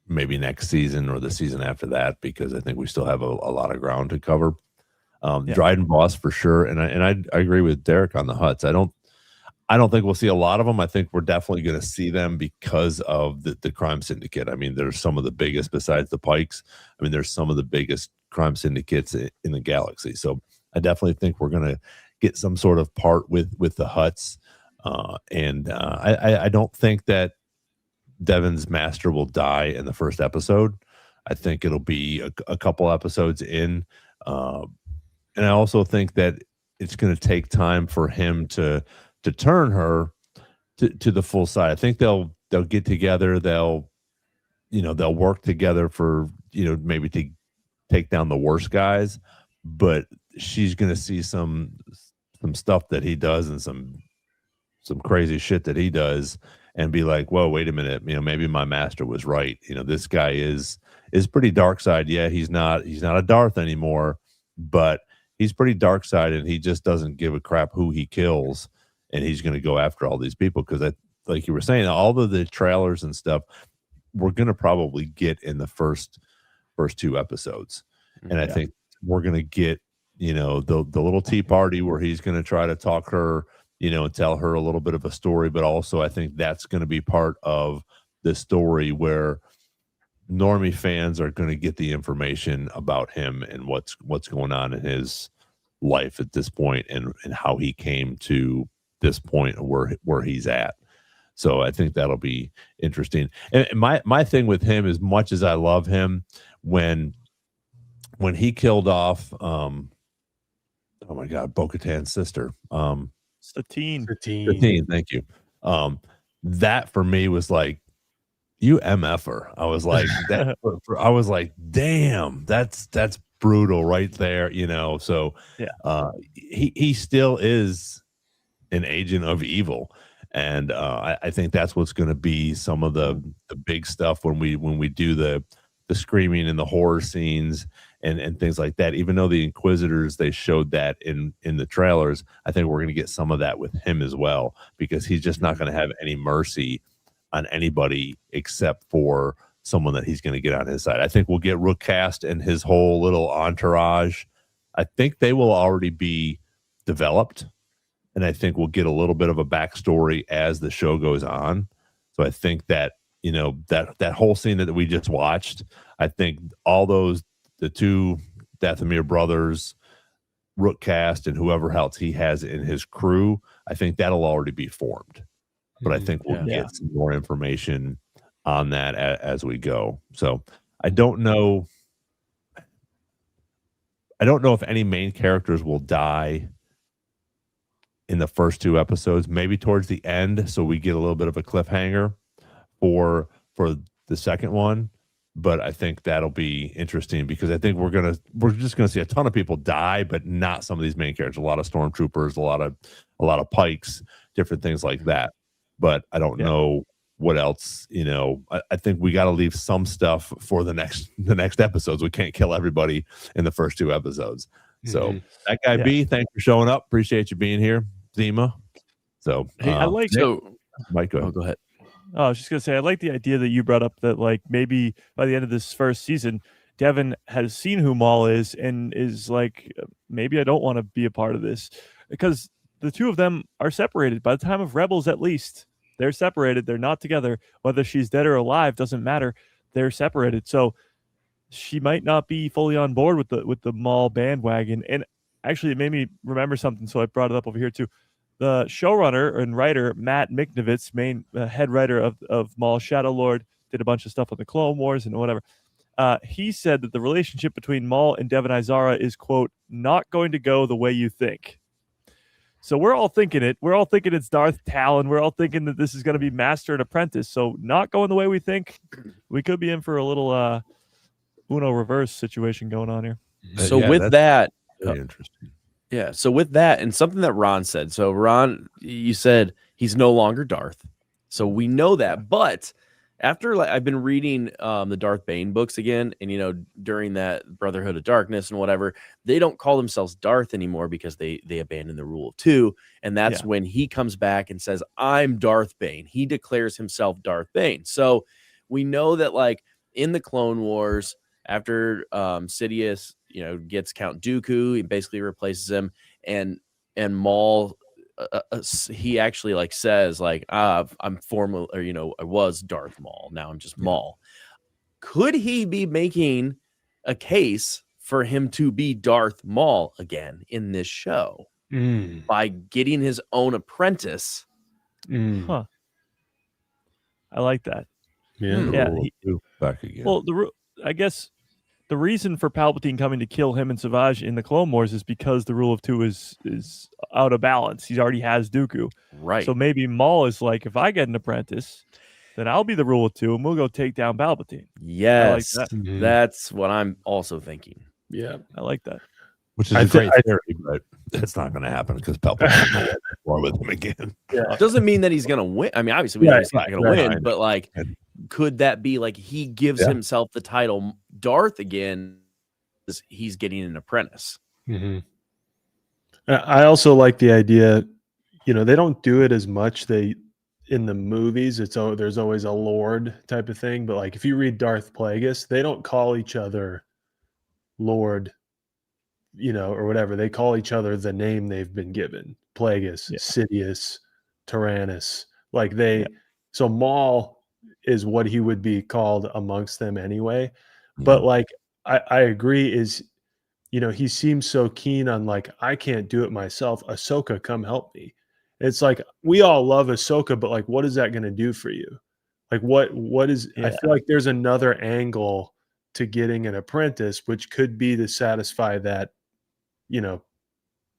S4: maybe next season or the season after that, because I think we still have a lot of ground to cover. Dryden Voss for sure. And I agree with Derek on the Hutts. I don't think we'll see a lot of them. I think we're definitely going to see them because of the crime syndicate. I mean, there's some of the biggest besides the Pikes. I mean, there's some of the biggest crime syndicates in the galaxy. So I definitely think we're going to get some sort of part with the Hutts. I don't think that Devon's master will die in the first episode. I think it'll be a couple episodes in. And I also think that it's going to take time for him to turn her to the full side. I think they'll get together. They'll work together for, maybe to take down the worst guys, but she's going to see some stuff that he does and some crazy shit that he does and be like, whoa, wait a minute. Maybe my master was right. This guy is pretty dark side. Yeah. He's not a Darth anymore, but he's pretty dark side, and he just doesn't give a crap who he kills. And he's going to go after all these people because, like you were saying, all of the trailers and stuff we're going to probably get in the first 2 episodes. And I think we're going to get, the little tea party where he's going to try to talk her, and tell her a little bit of a story. But also I think that's going to be part of the story where normie fans are going to get the information about him and what's going on in his life at this point and how he came to this point where he's at. So I think that'll be interesting. And my thing with him, as much as I love him, when he killed off oh my god, Bo-Katan's sister,
S6: Satine,
S4: thank you. That for me was like, you MFer. I was like that. I was like, damn, that's brutal right there. So he still is an agent of evil, and I think that's what's going to be some of the big stuff when we do the screaming and the horror scenes and things like that. Even though the Inquisitors, they showed that in the trailers, I think we're going to get some of that with him as well, because he's just not going to have any mercy on anybody except for someone that he's going to get on his side. I think we'll get Rook Cast and his whole little entourage. I think they will already be developed. And I think we'll get a little bit of a backstory as the show goes on. So I think that, that whole scene that we just watched, I think all those, the 2 Dathomir brothers, Rook Cast, and whoever else he has in his crew, I think that'll already be formed. But I think we'll get some more information on that as we go. So I don't know if any main characters will die in the first 2 episodes, maybe towards the end, so we get a little bit of a cliffhanger for the second one, but I think that'll be interesting because I think we're just gonna see a ton of people die, but not some of these main characters. A lot of stormtroopers, a lot of pikes, different things like that. But I don't know what else. I think we got to leave some stuff for the next episodes. We can't kill everybody in the first 2 episodes. So that guy B, thanks for showing up. Appreciate you being here, Zima. So
S6: I like
S4: Mike, go ahead.
S5: Go ahead.
S6: Oh, I was just gonna say I like the idea that you brought up that like maybe by the end of this first season, Devin has seen who Maul is and is like, maybe I don't want to be a part of this because the two of them are separated. By the time of Rebels, at least they're separated. They're not together. Whether she's dead or alive doesn't matter. They're separated. So she might not be fully on board with the Maul bandwagon. And actually, it made me remember something, so I brought it up over here too. The showrunner and writer, Matt Miknovitz, main head writer of Maul Shadow Lord, did a bunch of stuff on the Clone Wars and whatever. He said that the relationship between Maul and Devon Izara is, quote, not going to go the way you think. So we're all thinking it. We're all thinking it's Darth Talon. We're all thinking that this is going to be Master and Apprentice. So not going the way we think. We could be in for a little Uno reverse situation going on here.
S5: So with that,
S4: very interesting.
S5: Yeah. So with that, and something that Ron said. So Ron, you said he's no longer Darth. So we know that. But after I've been reading the Darth Bane books again, and during that Brotherhood of Darkness and whatever, they don't call themselves Darth anymore because they abandoned the rule of 2. And that's when he comes back and says, I'm Darth Bane. He declares himself Darth Bane. So we know that like in the Clone Wars, after Sidious gets Count Dooku, he basically replaces him, and Maul, he actually like says like, I'm formal, or I was Darth Maul, now I'm just Maul. Could he be making a case for him to be Darth Maul again in this show by getting his own apprentice?
S6: Huh. I like that.
S4: Yeah. Back again.
S6: Well, I guess the reason for Palpatine coming to kill him and Savage in the Clone Wars is because the rule of 2 is out of balance. He already has Dooku.
S5: Right.
S6: So maybe Maul is like, if I get an apprentice, then I'll be the rule of 2 and we'll go take down Palpatine.
S5: Yes.
S6: I like that.
S5: That's what I'm also thinking.
S7: Yeah.
S6: I like that.
S4: Which is a great theory, but it's not going to happen because Palpatine will war with him again.
S5: Yeah. Doesn't mean that he's going to win. I mean, obviously we know he's not going to win, but like, could that be like he gives himself the title Darth again? He's getting an apprentice.
S7: I also like the idea. They don't do it as much. In the movies, there's always a Lord type of thing. But like if you read Darth Plagueis, they don't call each other Lord, or whatever. They call each other the name they've been given: Plagueis, Sidious, Tyrannus. So Maul is what he would be called amongst them anyway. But like I agree is he seems so keen on like, I can't do it myself. Ahsoka, come help me. It's like we all love Ahsoka, but like what is that going to do for you? Like what is I feel like there's another angle to getting an apprentice, which could be to satisfy that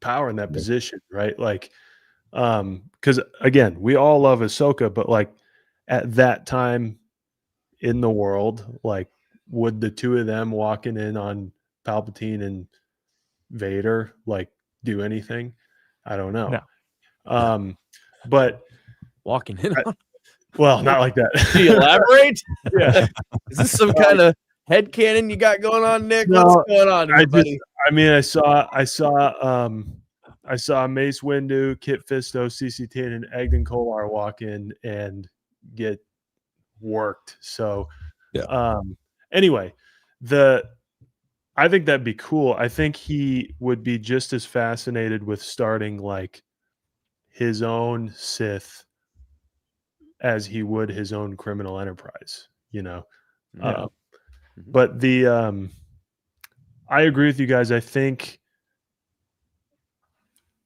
S7: power in that position, right? Like because again, we all love Ahsoka, but like at that time in the world, like would the two of them walking in on Palpatine and Vader like do anything? I don't know.
S6: No.
S7: But
S5: walking in on
S7: well, not like that.
S5: Can you elaborate?
S7: Yeah.
S5: Is this some kind of headcanon you got going on, Nick? What's going on here, buddy?
S7: I saw Mace Windu, Kit Fisto, CC Tan, and Egden Kolar walk in and get worked. So anyway, I think that'd be cool. I think he would be just as fascinated with starting like his own Sith as he would his own criminal enterprise, but I agree with you guys. I think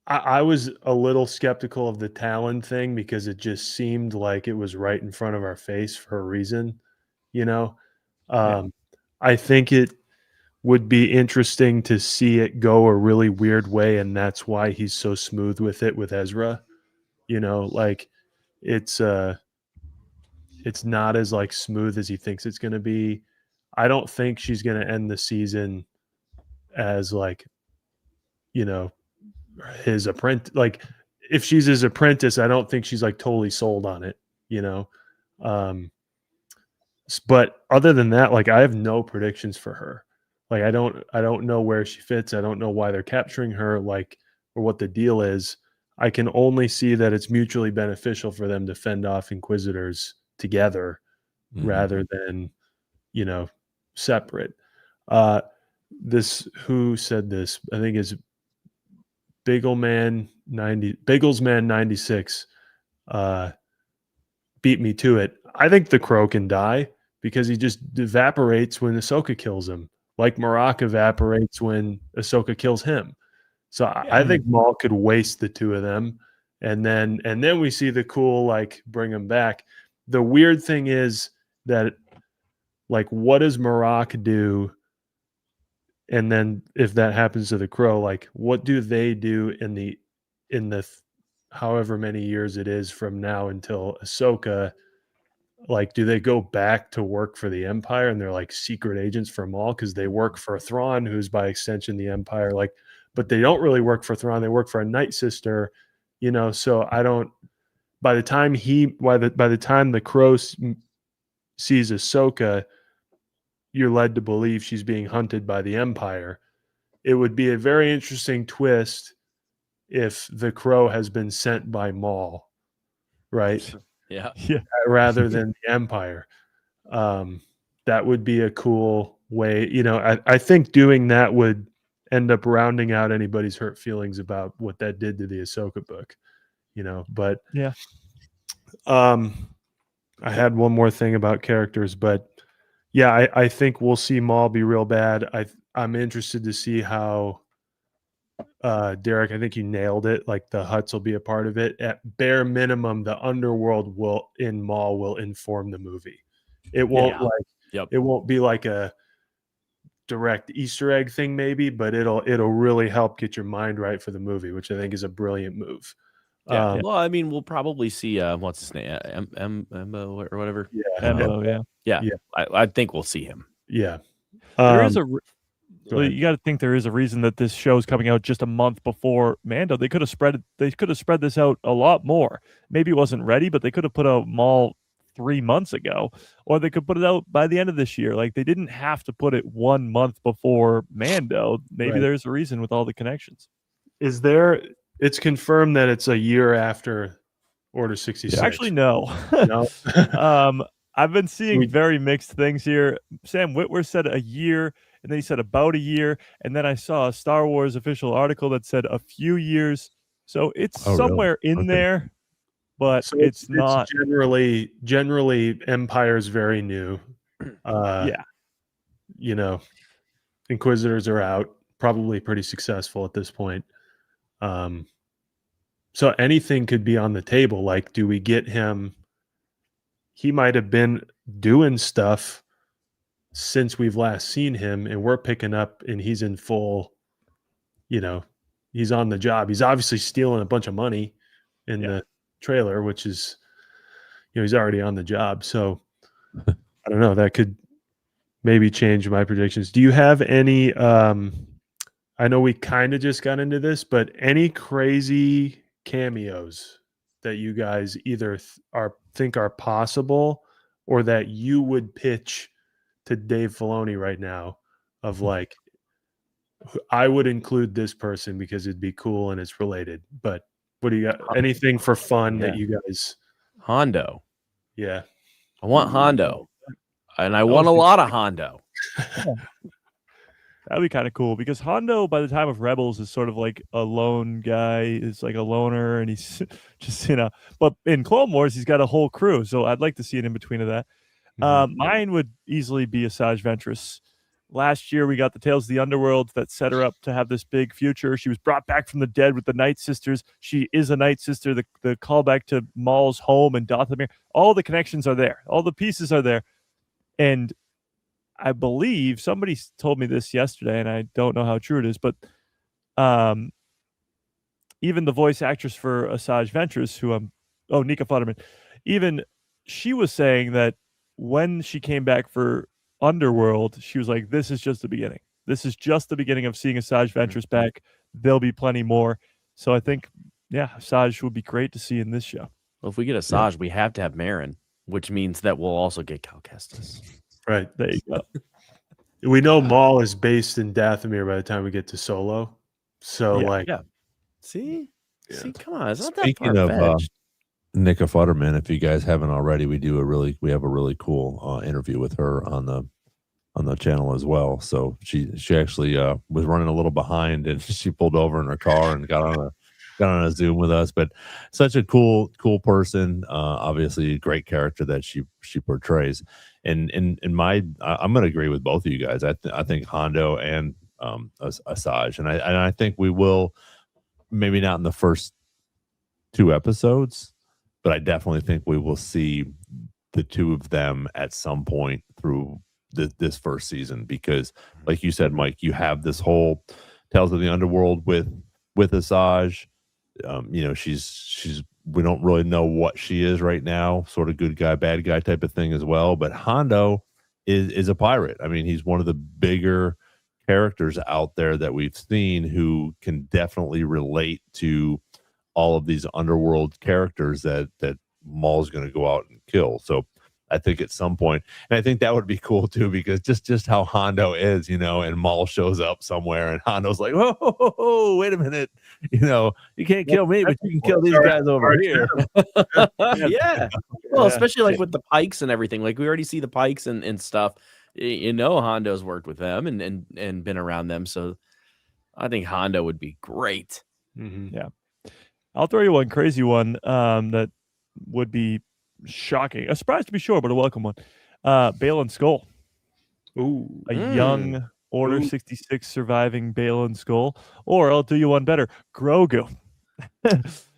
S7: I was a little skeptical of the Talon thing because it just seemed like it was right in front of our face for a reason, I think it would be interesting to see it go a really weird way, and that's why he's so smooth with it with Ezra. Like it's it's not as like smooth as he thinks it's going to be. I don't think she's going to end the season as like, you know, his apprentice. Like if she's his apprentice, I don't think she's like totally sold on it, you know. But other than that, like I have no predictions for her. Like I don't know where she fits. I don't know why they're capturing her, like, or what the deal is. I can only see that it's mutually beneficial for them to fend off Inquisitors together rather than, you know, separate. This, who said this? I think is Bagelsman 96 beat me to it. I think the crow can die because he just evaporates when Ahsoka kills him, like Marak evaporates when Ahsoka kills him. So I think Maul could waste the two of them, and then we see the cool like bring them back. The weird thing is that like what does Marak do? And then if that happens to the crow, like what do they do in the however many years it is from now until Ahsoka? Like, do they go back to work for the Empire and they're like secret agents for Maul because they work for Thrawn, who's by extension the Empire? Like, but they don't really work for Thrawn; they work for a Night Sister, you know. So I don't. By the time the crow sees Ahsoka, you're led to believe she's being hunted by the Empire. It would be a very interesting twist if the crow has been sent by Maul, right?
S5: Yeah.
S7: Rather than the Empire. That would be a cool way. You know, I think doing that would end up rounding out anybody's hurt feelings about what that did to the Ahsoka book, you know. But
S6: yeah.
S7: I had one more thing about characters, but yeah, I think we'll see Maul be real bad. I'm interested to see how Derek, I think you nailed it. Like the Hutts will be a part of it. At bare minimum, the underworld in Maul will inform the movie. It won't it won't be like a direct Easter egg thing, maybe, but it'll really help get your mind right for the movie, which I think is a brilliant move.
S5: Well, I mean, we'll probably see what's his name, Embo or whatever.
S6: Embo,
S5: yeah. I think we'll see him.
S7: Yeah,
S6: there is you got to think there is a reason that this show is coming out just a month before Mando. They could have spread this out a lot more. Maybe it wasn't ready, but they could have put out Maul 3 months ago, or they could put it out by the end of this year. Like they didn't have to put it 1 month before Mando. Maybe there's a reason with all the connections.
S7: It's confirmed that it's a year after Order 66.
S6: Actually, no. I've been seeing very mixed things here. Sam Witwer said a year, and then he said about a year, and then I saw a Star Wars official article that said a few years. So it's somewhere in there, but so it's not.
S7: Generally, Empire's very new. You know, Inquisitors are out, probably pretty successful at this point. So anything could be on the table. Like, do we get him? He might have been doing stuff since we've last seen him, and we're picking up and he's in full, you know, he's on the job. He's obviously stealing a bunch of money in the trailer, which is, you know, he's already on the job. So I don't know, that could maybe change my predictions. Do you have any, I know we kind of just got into this, but any crazy cameos that you guys either think are possible or that you would pitch to Dave Filoni right now of like, I would include this person because it'd be cool and it's related. But what do you got? Anything for fun that you guys?
S5: Hondo.
S7: Yeah.
S5: I want Hondo. And I want a lot of Hondo.
S6: That'd be kind of cool because Hondo, by the time of Rebels, is sort of like a lone guy. Is like a loner, and he's just, you know. But in Clone Wars, he's got a whole crew. So I'd like to see it in between of that. Mine would easily be Asajj Ventress. Last year, we got the Tales of the Underworld that set her up to have this big future. She was brought back from the dead with the Night Sisters. She is a Night Sister. The callback to Maul's home and Dathomir. All the connections are there. All the pieces are there. And I believe somebody told me this yesterday, and I don't know how true it is, but even the voice actress for Asajj Ventress, Nika Futterman, even she was saying that when she came back for Underworld, she was like, "This is just the beginning. This is just the beginning of seeing Asajj Ventress back. There'll be plenty more." So I think, yeah, Asajj would be great to see in this show.
S5: Well, if we get Asajj, we have to have Marin, which means that we'll also get Cal Kestis.
S7: Right.
S6: There you go.
S7: We know Maul is based in Dathomir by the time we get to Solo. So,
S5: See, come on, it's not
S4: Speaking
S5: that
S4: of
S5: far-fetched.
S4: Nika Futterman, if you guys haven't already, we have a really cool interview with her on the channel as well. So she actually was running a little behind, and she pulled over in her car and got on a Zoom with us. But such a cool person. Obviously, a great character that she portrays. And I'm going to agree with both of you guys. I think Hondo and Asajj, and I think we will, maybe not in the first 2 episodes, but I definitely think we will see the 2 of them at some point through this first season, because like you said, Mike, you have this whole Tales of the Underworld with Asajj. She's we don't really know what she is right now, sort of good guy, bad guy type of thing as well. But Hondo is a pirate. I mean, he's one of the bigger characters out there that we've seen who can definitely relate to all of these underworld characters that Maul's going to go out and kill. So I think at some point, and I think that would be cool too, because just how Hondo is, and Maul shows up somewhere and Hondo's like, whoa, wait a minute, you can't kill me, but you can kill these guys over here.
S5: Yeah. Well, especially like with the Pikes and everything. Like we already see the Pikes and stuff. Hondo's worked with them and been around them. So I think Hondo would be great.
S7: Mm-hmm.
S6: Yeah. I'll throw you one crazy one that would be shocking. A surprise to be sure, but a welcome one. Baylan Skoll.
S7: Ooh.
S6: A young Order 66 surviving Baylan Skoll. Or I'll do you one better. Grogu.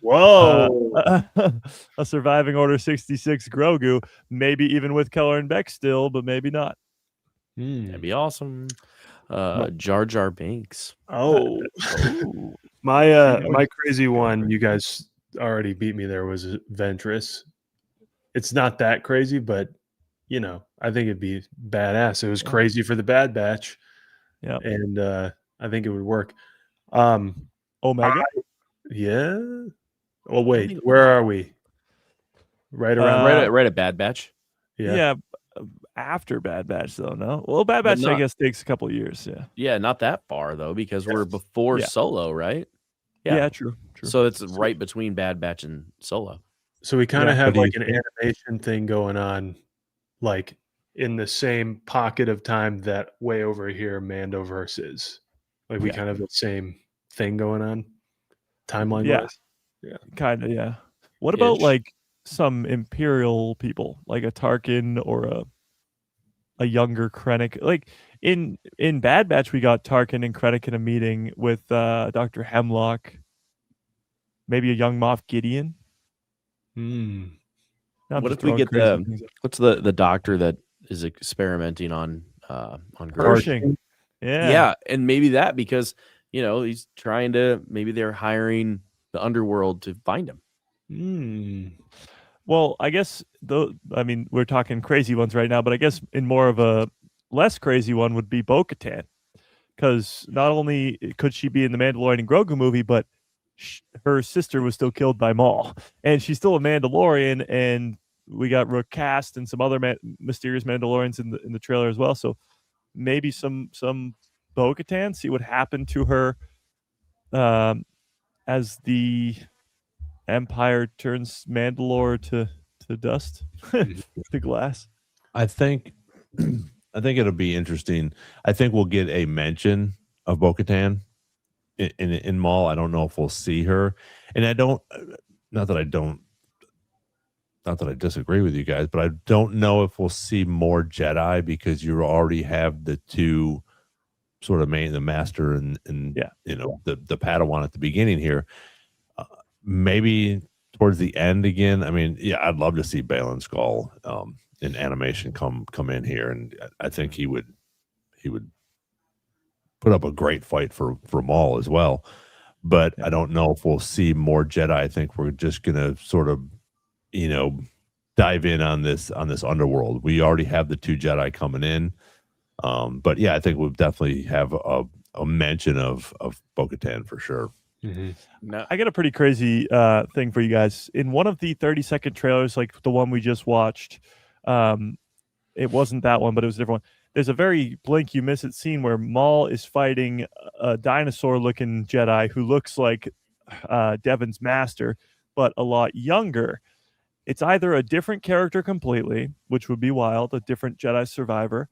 S7: Whoa.
S6: A surviving Order 66 Grogu, maybe even with Keller and Beck still, but maybe not.
S5: That'd be awesome. Jar Jar Binks.
S7: Oh. My crazy one, you guys already beat me there, was Ventress. It's not that crazy, but I think it'd be badass. It was crazy for the Bad Batch.
S6: Yeah.
S7: And I think it would work.
S6: Omega?
S7: Yeah. Well, wait, where are we? Right around
S5: right at Bad Batch.
S6: Yeah. After Bad Batch, though, no? Well, Bad Batch, I guess, takes a couple of years, yeah.
S5: Yeah, not that far, though, because we're before Solo, right?
S6: Yeah, true.
S5: So it's right between Bad Batch and Solo.
S7: So we kind of have like an animation thing going on, like in the same pocket of time that way over here Mandoverse is. Like we kind of have the same thing going on timeline wise. Yeah. Kind of,
S6: yeah. What about like some Imperial people, like a Tarkin or a younger Krennic? Like in Bad Batch, we got Tarkin and Krennic in a meeting with Dr. Hemlock. Maybe a young Moff Gideon.
S5: What if we get what's the doctor that is experimenting on
S6: Pershing?
S5: Yeah, and maybe that because he's trying to, maybe they're hiring the underworld to find him.
S6: Well, I guess we're talking crazy ones right now, but I guess in more of a less crazy one would be Bo-Katan, because not only could she be in the Mandalorian Grogu movie, but her sister was still killed by Maul, and she's still a Mandalorian, and we got Rook Cast and some other mysterious Mandalorians in the trailer as well. So maybe some Bo-Katan, see what happened to her as the Empire turns Mandalore to dust, to glass.
S4: I think it'll be interesting. I think we'll get a mention of Bo-Katan in Maul. I don't know if we'll see her, and not that I disagree with you guys, but I don't know if we'll see more Jedi, because you already have the 2 sort of the master and the Padawan at the beginning here. Maybe towards the end again. I mean, I'd love to see Baylan Skoll in animation come in here, and I think he would put up a great fight for Maul as well. But I don't know if we'll see more Jedi. I think we're just gonna sort of, dive in on this underworld. We already have the 2 Jedi coming in, but yeah, I think we'll definitely have a mention of Bo-Katan for sure.
S5: No,
S6: I got a pretty crazy thing for you guys. In one of the 30-second trailers, like the one we just watched, it wasn't that one, but it was a different one. There's a very blink you miss it scene where Maul is fighting a dinosaur-looking Jedi who looks like Devon's master, but a lot younger. It's either a different character completely, which would be wild, a different Jedi survivor,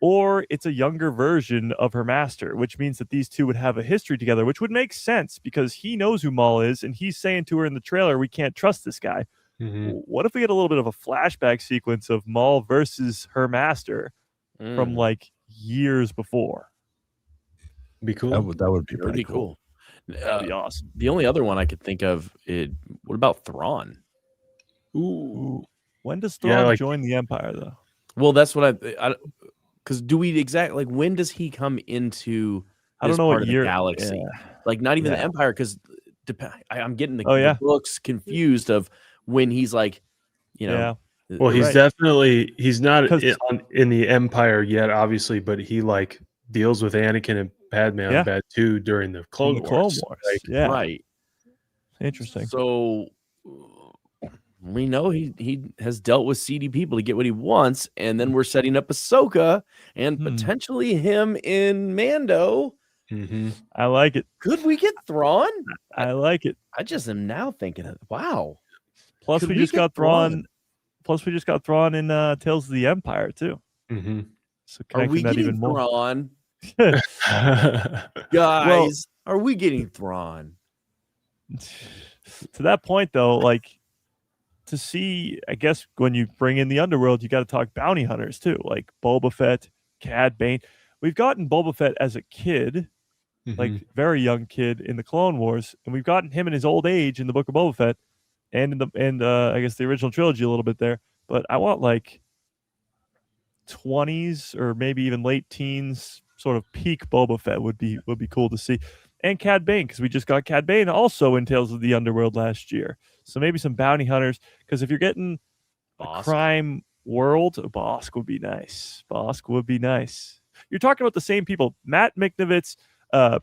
S6: or it's a younger version of her master, which means that these two would have a history together, which would make sense because he knows who Maul is, and he's saying to her in the trailer, we can't trust this guy. What if we get a little bit of a flashback sequence of Maul versus her master from like years before?
S7: Be cool.
S4: That would be
S5: That'd
S4: pretty
S5: be
S4: cool.
S6: That'd be awesome.
S5: The only other one I could think of, what about Thrawn?
S6: Ooh. When does Thrawn join the Empire, though?
S5: Well, that's what because do we exactly, like, when does he come into
S6: I don't
S5: this
S6: know
S5: part
S6: what
S5: of the
S6: year.
S5: galaxy?
S6: Yeah.
S5: Like, not even the
S6: Yeah.
S5: Empire, because I'm getting the,
S6: Oh, yeah.
S5: the books confused of when he's like, you know.
S6: Yeah.
S7: Well, he's
S6: Right.
S7: definitely he's not
S6: 'Cause-
S7: in the Empire yet, obviously, but he like deals with Anakin and Padme on
S6: Yeah.
S7: Batu during the Clone
S6: In the
S7: Wars.
S6: Clone Wars.
S7: Like,
S6: Yeah.
S5: Right.
S6: Interesting.
S5: So we know he has dealt with seedy people to get what he wants, and then we're setting up Ahsoka and potentially him in Mando.
S6: I like it.
S5: Could we get Thrawn?
S6: I like it.
S5: I just am now thinking, wow.
S6: Plus,
S5: Could
S6: we
S5: we
S6: just
S5: get
S6: got Thrawn.
S5: Thrawn?
S6: Plus, we just got Thrawn in Tales of the Empire too. So
S5: Are we
S6: connecting that
S5: getting
S6: even more.
S5: Thrawn?
S7: Mm-hmm.
S5: Guys, are we getting Thrawn?
S6: To that point, though, like to see, I guess when you bring in the underworld, you got to talk bounty hunters too, like Boba Fett, Cad Bane. We've gotten Boba Fett as a kid, like very young kid in the Clone Wars, and we've gotten him in his old age in the Book of Boba Fett, and in I guess the original trilogy a little bit there. But I want like 20s or maybe even late teens, sort of peak Boba Fett would be cool to see. And Cad Bane, because we just got Cad Bane also in Tales of the Underworld last year. So maybe some bounty hunters, because if you're getting a crime world, Bosk would be nice. Bosk would be nice. You're talking about the same people, Matt Miknovitz,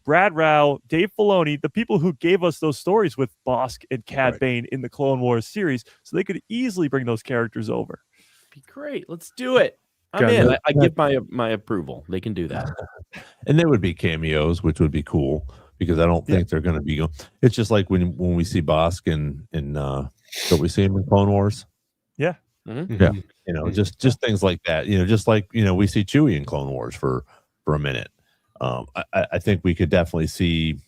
S6: Brad Rao, Dave Filoni, the people who gave us those stories with Bosk and Cad Bane in the Clone Wars series, so they could easily bring those characters over.
S5: Be great. Let's do it. I'm in. I give my approval. They can do that.
S4: And they would be cameos, which would be cool because I don't think they're going to be. It's just like when we see Bosk in don't we see him in Clone Wars?
S6: Yeah.
S4: Yeah. You know, just things like that. You know, just like we see Chewie in Clone Wars for a minute. I think we could definitely see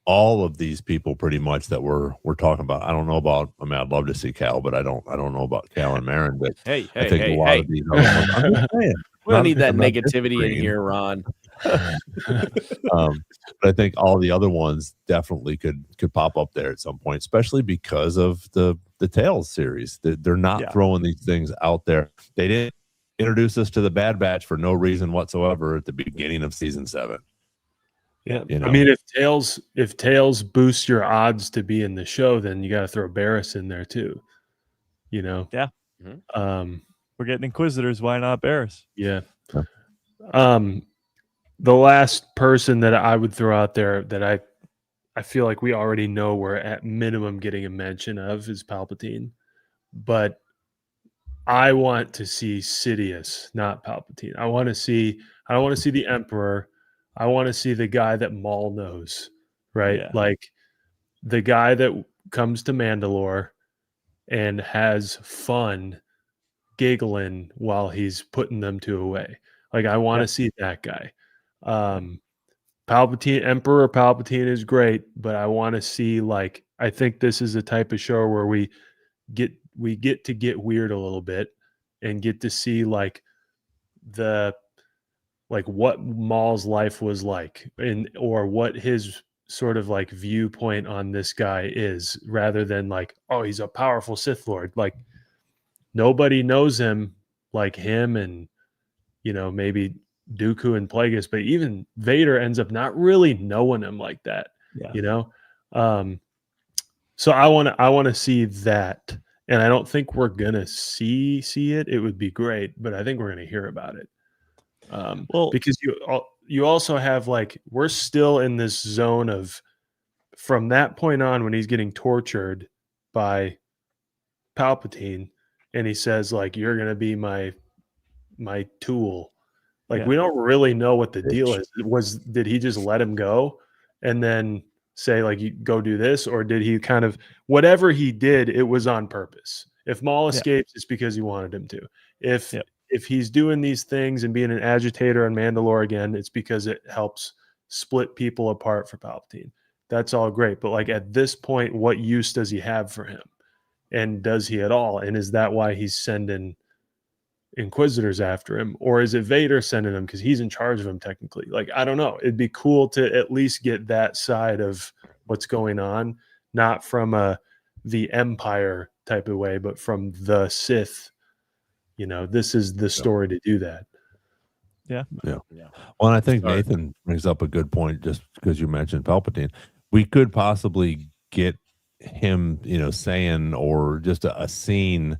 S4: all of these people pretty much that we're talking about. I don't know about. I mean, I'd love to see Cal, but I don't know about Cal and Marin. But I think a lot of these other ones. I'm just saying.
S5: We don't need that negativity in here, Ron.
S4: But I think all the other ones definitely could pop up there at some point, especially because of the Tales series. They're not throwing these things out there. They didn't introduce us to the Bad Batch for no reason whatsoever at the beginning of season 7.
S7: Yeah, I mean, if Tails boosts your odds to be in the show, then you got to throw Barris in there too. You know,
S6: yeah. We're getting Inquisitors. Why not Barris?
S7: Yeah. The last person that I would throw out there that I feel like we already know we're at minimum getting a mention of is Palpatine, but I want to see Sidious, not Palpatine. I don't want to see the Emperor. I want to see the guy that Maul knows, right?
S6: Yeah.
S7: Like the guy that comes to Mandalore and has fun giggling while he's putting them two away. Like I want to see that guy. Palpatine, Emperor Palpatine is great, but I want to see, like, I think this is a type of show where we get to get weird a little bit and get to see like what Maul's life was like or what his sort of like viewpoint on this guy is, rather than like, oh, he's a powerful Sith Lord. Like nobody knows him like him and maybe Dooku and Plagueis, but even Vader ends up not really knowing him like that.
S6: Yeah.
S7: So I want to see that. And I don't think we're gonna see it. It would be great, but I think we're gonna hear about it.
S6: Well,
S7: Because you also have like we're still in this zone of from that point on when he's getting tortured by Palpatine, and he says like you're gonna be my tool. Like
S6: Yeah.
S7: we don't really know what the deal
S6: Bitch.
S7: is. Did he just let him go and then say like you go do this, or did he kind of whatever he did, it was on purpose. If Maul
S6: Yeah.
S7: escapes, it's because he wanted him to. If
S6: Yep.
S7: if he's doing these things and being an agitator on Mandalore again, it's because it helps split people apart for Palpatine. That's all great. But like at this point, what use does he have for him? And does he at all? And is that why he's sending Inquisitors after him? Or is it Vader sending him because he's in charge of him technically? Like, I don't know. It'd be cool to at least get that side of what's going on, not from the Empire type of way, but from the Sith. You know, this is the story to do that.
S6: Yeah.
S4: Well, and I think Nathan brings up a good point just because you mentioned Palpatine. We could possibly get him, saying, or just a scene,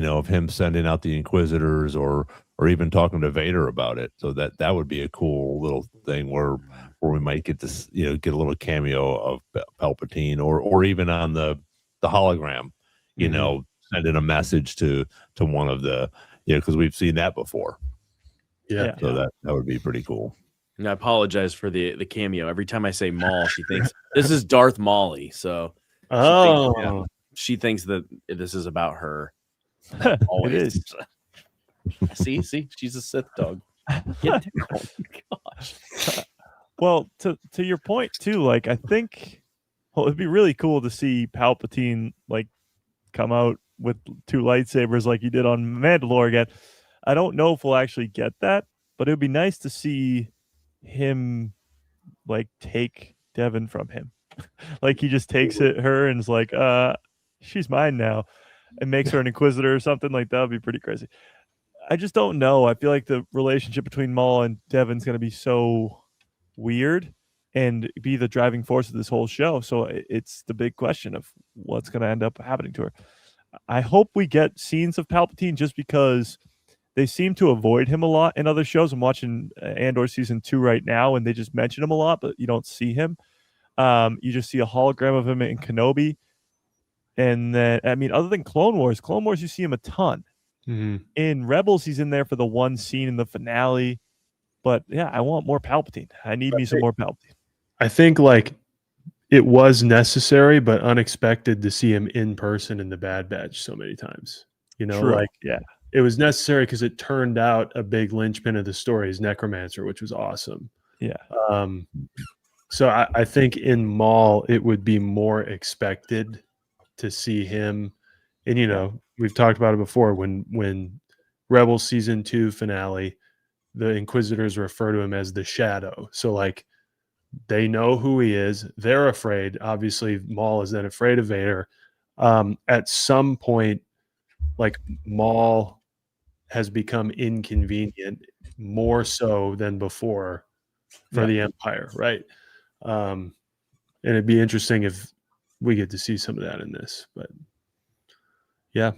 S4: of him sending out the Inquisitors or even talking to Vader about it. So that would be a cool little thing where we might get this, get a little cameo of Palpatine or even on the hologram, sending a message to one of the, because we've seen that before.
S7: Yeah.
S4: So that would be pretty cool.
S5: And I apologize for the cameo. Every time I say Maul, she thinks this is Darth Molly. So she thinks that this is about her. Always.
S6: It is.
S5: See, she's a Sith dog. Get down. Gosh.
S6: Well, to your point too, like I think, it'd be really cool to see Palpatine like come out with 2 lightsabers like he did on Mandalore again. I don't know if we'll actually get that, but it would be nice to see him like take Devin from him. Like he just takes her and is like, she's mine now, and makes her an Inquisitor or something. Like that would be pretty crazy. I just don't know. I feel like the relationship between Maul and Devin's going to be so weird and be the driving force of this whole show. So it's the big question of what's going to end up happening to her. I hope we get scenes of Palpatine just because they seem to avoid him a lot in other shows. I'm watching Andor season 2 right now, and they just mention him a lot, but you don't see him. You just see a hologram of him in Kenobi. And then, other than Clone Wars, you see him a ton.
S7: Mm-hmm.
S6: In Rebels, he's in there for the one scene in the finale. But yeah, I want more Palpatine. I need me some more Palpatine.
S7: I think like it was necessary but unexpected to see him in person in the Bad Batch so many times.
S6: True.
S7: It was necessary because it turned out a big linchpin of the story is Necromancer, which was awesome.
S6: Yeah.
S7: So I think in Maul it would be more expected to see him, and we've talked about it before when Rebels season 2 finale, the Inquisitors refer to him as the Shadow. So like they know who he is. They're afraid. Obviously, Maul is then afraid of Vader. At some point, like Maul has become inconvenient more so than before for the Empire, right? And it'd be interesting if we get to see some of that in this. But yeah.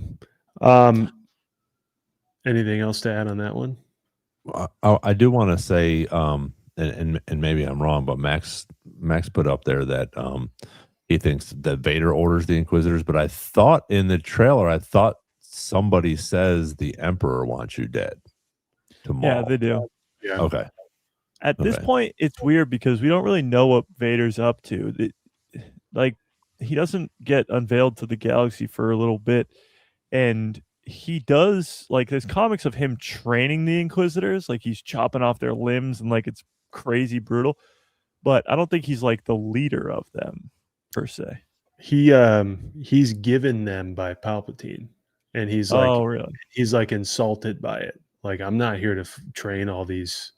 S7: Anything else to add on that one?
S4: I do want to say, and maybe I'm wrong, but Max put up there that he thinks that Vader orders the Inquisitors, but I thought in the trailer, somebody says the Emperor wants you dead. To Maul.
S6: Yeah, they do.
S7: Yeah.
S4: Okay.
S6: At this point, it's weird because we don't really know what Vader's up to. He doesn't get unveiled to the galaxy for a little bit, and he does there's comics of him training the Inquisitors, like he's chopping off their limbs and it's crazy brutal, but I don't think he's like the leader of them per se.
S7: He's given them by Palpatine, and he's like,
S6: oh really?
S7: He's like insulted by it. Like, I'm not here to train all these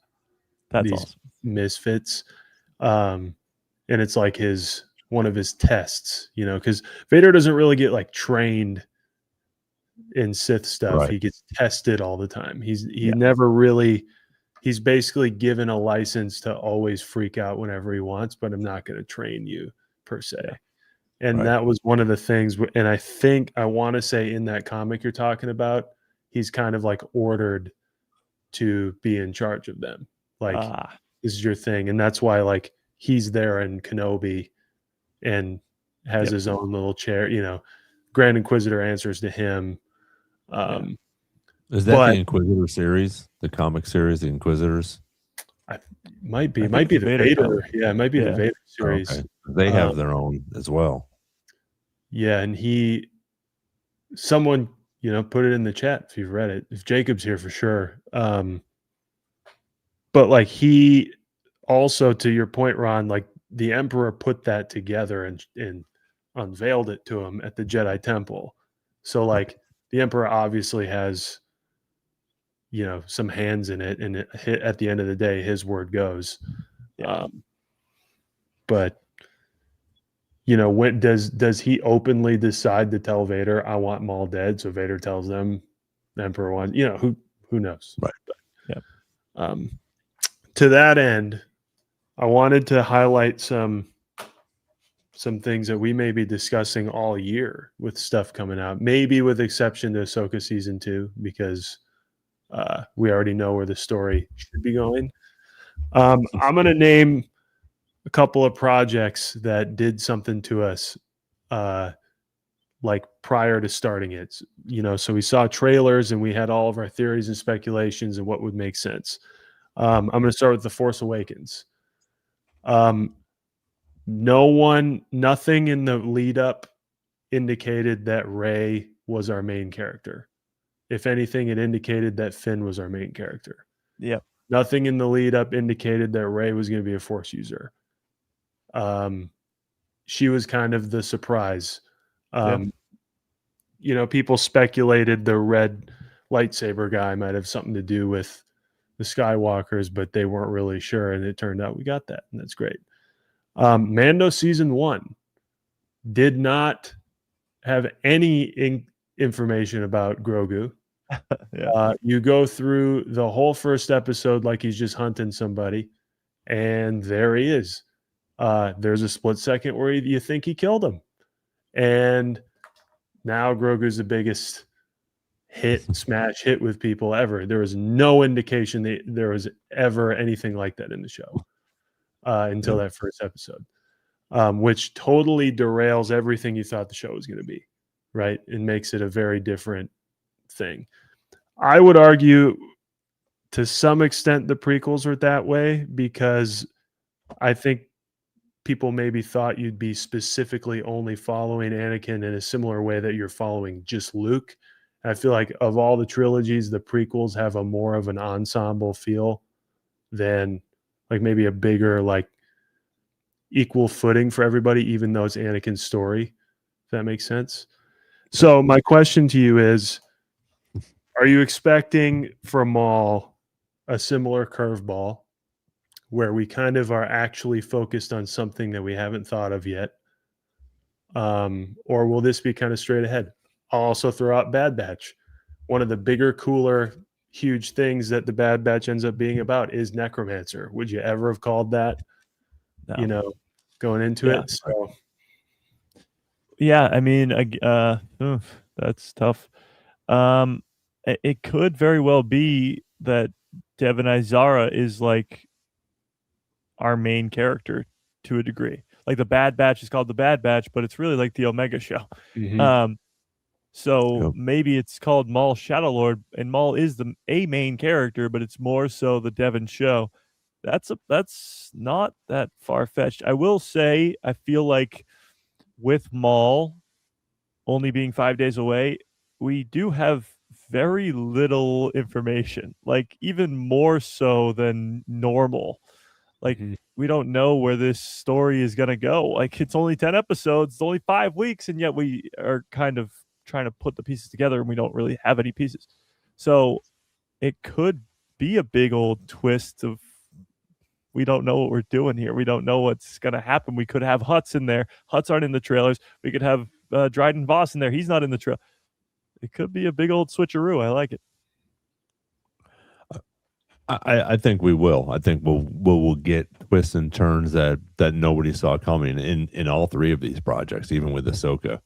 S6: awesome
S7: misfits. And it's like one of his tests, because Vader doesn't really get trained in Sith stuff.
S4: Right.
S7: He gets tested all the time. Never really, he's basically given a license to always freak out whenever he wants, but I'm not going to train you per se. And that was one of the things. And I want to say in that comic you're talking about, he's kind of like ordered to be in charge of them. Like, this is your thing. And that's why like he's there in Kenobi and has his own little chair, Grand Inquisitor answers to him.
S4: Is that the Inquisitor series, the comic series, the Inquisitors?
S7: Might be the Vader. Yeah, it might be the Vader series.
S4: Okay. They have their own as well.
S7: Yeah, and someone, put it in the chat if you've read it. If Jacob's here for sure. But like he also, to your point, Ron, like the Emperor put that together and unveiled it to him at the Jedi Temple. So like the Emperor obviously has, some hands in it, and at the end of the day, his word goes. But when does he openly decide to tell Vader, I want Maul dead? So Vader tells them, the Emperor wants, who knows?
S4: Right.
S7: But, to that end, I wanted to highlight some things that we may be discussing all year with stuff coming out, maybe with exception to Ahsoka season 2, because we already know where the story should be going. I'm going to name a couple of projects that did something to us like prior to starting it. So we saw trailers and we had all of our theories and speculations and what would make sense. I'm going to start with The Force Awakens. Nothing in the lead up indicated that Rey was our main character. If anything, it indicated that Finn was our main character.
S6: Yeah.
S7: Nothing in the lead up indicated that Rey was going to be a Force user. She was kind of the surprise. People speculated the red lightsaber guy might have something to do with the Skywalkers, but they weren't really sure, and it turned out we got that, and that's great. Mando season 1 did not have any information about Grogu. You go through the whole first episode like he's just hunting somebody, and there he is. There's a split second where you think he killed him, and now Grogu's the biggest smash hit with people ever. There was no indication that there was ever anything like that in the show until that first episode, which totally derails everything you thought the show was going to be, right? And makes it a very different thing. I would argue to some extent the prequels are that way, because I think people maybe thought you'd be specifically only following Anakin in a similar way that you're following just Luke. I feel like of all the trilogies, the prequels have a more of an ensemble feel than like maybe a bigger, like equal footing for everybody, even though it's Anakin's story. If that makes sense. So my question to you is, are you expecting from Maul a similar curveball where we kind of are actually focused on something that we haven't thought of yet? Or will this be kind of straight ahead? I'll also throw out Bad Batch. One of the bigger, cooler, huge things that the Bad Batch ends up being about is Necromancer. Would you ever have called that,
S6: No.
S7: going into it? So,
S6: yeah, I mean, that's tough. It could very well be that Devin Izara is like our main character to a degree. Like the Bad Batch is called the Bad Batch, but it's really like the Omega show.
S7: Mhm.
S6: So maybe it's called Maul Shadow Lord, and Maul is a main character, but it's more so the Devin show. That's not that far-fetched. I will say I feel like with Maul only being 5 days away, we do have very little information, like even more so than normal. Like we don't know where this story is going to go. Like it's only 10 episodes, it's only 5 weeks, and yet we are kind of trying to put the pieces together and we don't really have any pieces. So it could be a big old twist of we don't know what we're doing here. We don't know what's going to happen. We could have Hutts in there. Hutts aren't in the trailers. We could have Dryden Voss in there. He's not in the trailer. It could be a big old switcheroo. I like it.
S4: I think we will. I think we'll get twists and turns that nobody saw coming in all three of these projects, even with Ahsoka.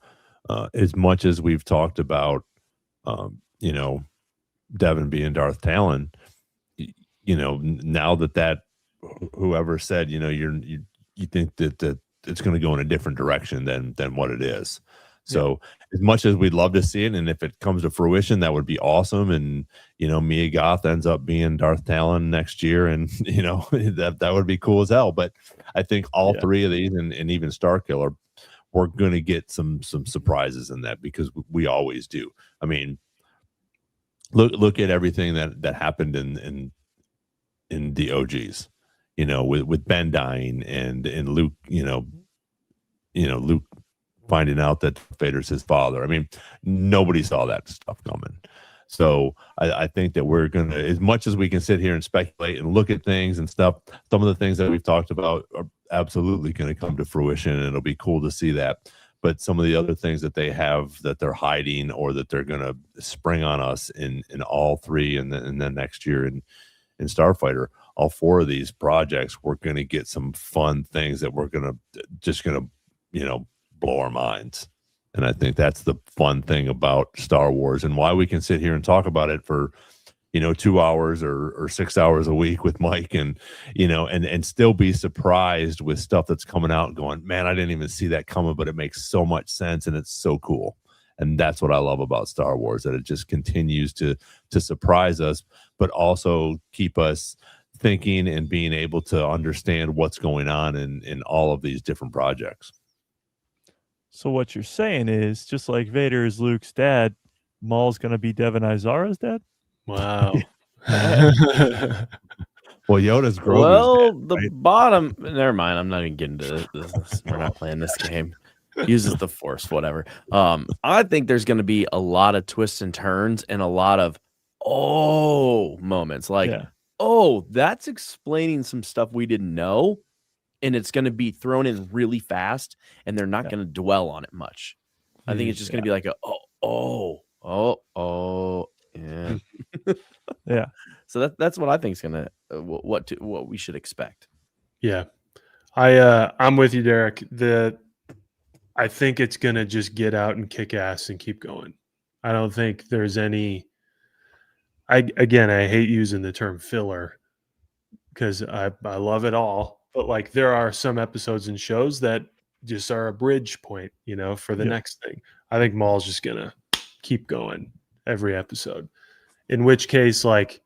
S4: As much as we've talked about, Devin being Darth Talon, now that whoever said, you think that it's going to go in a different direction than what it is. So as much as we'd love to see it, and if it comes to fruition, that would be awesome. And Mia Goth ends up being Darth Talon next year, and that would be cool as hell. But I think all three of these, and even Starkiller, we're going to get some surprises in that, because we always do. I mean, look at everything that happened in the OGs, with Ben dying and Luke, Luke finding out that Vader's his father. I mean, nobody saw that stuff coming. So I think that we're going to, as much as we can sit here and speculate and look at things and stuff, some of the things that we've talked about are absolutely going to come to fruition, and it'll be cool to see that. But some of the other things that they have that they're hiding, or that they're going to spring on us in all three, and then next year in Starfighter, all four of these projects, we're going to get some fun things that we're going to blow our minds. And I think that's the fun thing about Star Wars, and why we can sit here and talk about it for 2 hours or 6 hours a week with Mike, and and still be surprised with stuff that's coming out and going, man, I didn't even see that coming, but it makes so much sense, and it's so cool. And that's what I love about Star Wars, that it just continues to surprise us, but also keep us thinking and being able to understand what's going on in all of these different projects.
S6: So what you're saying is, just like Vader is Luke's dad, Maul's going to be Devin Izara's dad?
S7: Wow.
S4: Well, Yoda's Grogu's
S5: Well,
S4: dad,
S5: the
S4: right?
S5: bottom. Never mind. I'm not even getting to this. We're not playing this game. Uses the Force, whatever. I think there's going to be a lot of twists and turns, and a lot of moments. Like, that's explaining some stuff we didn't know, and it's going to be thrown in really fast, and they're not going to dwell on it much. I think it's just going to be like yeah.
S6: Yeah.
S5: So that's what I think is gonna what we should expect.
S7: Yeah, I'm with you, Derek. I think it's gonna just get out and kick ass and keep going. I don't think there's any. I hate using the term filler, because I love it all, but like, there are some episodes and shows that just are a bridge point, for the next thing. I think Maul's just gonna keep going every episode. In which case, like,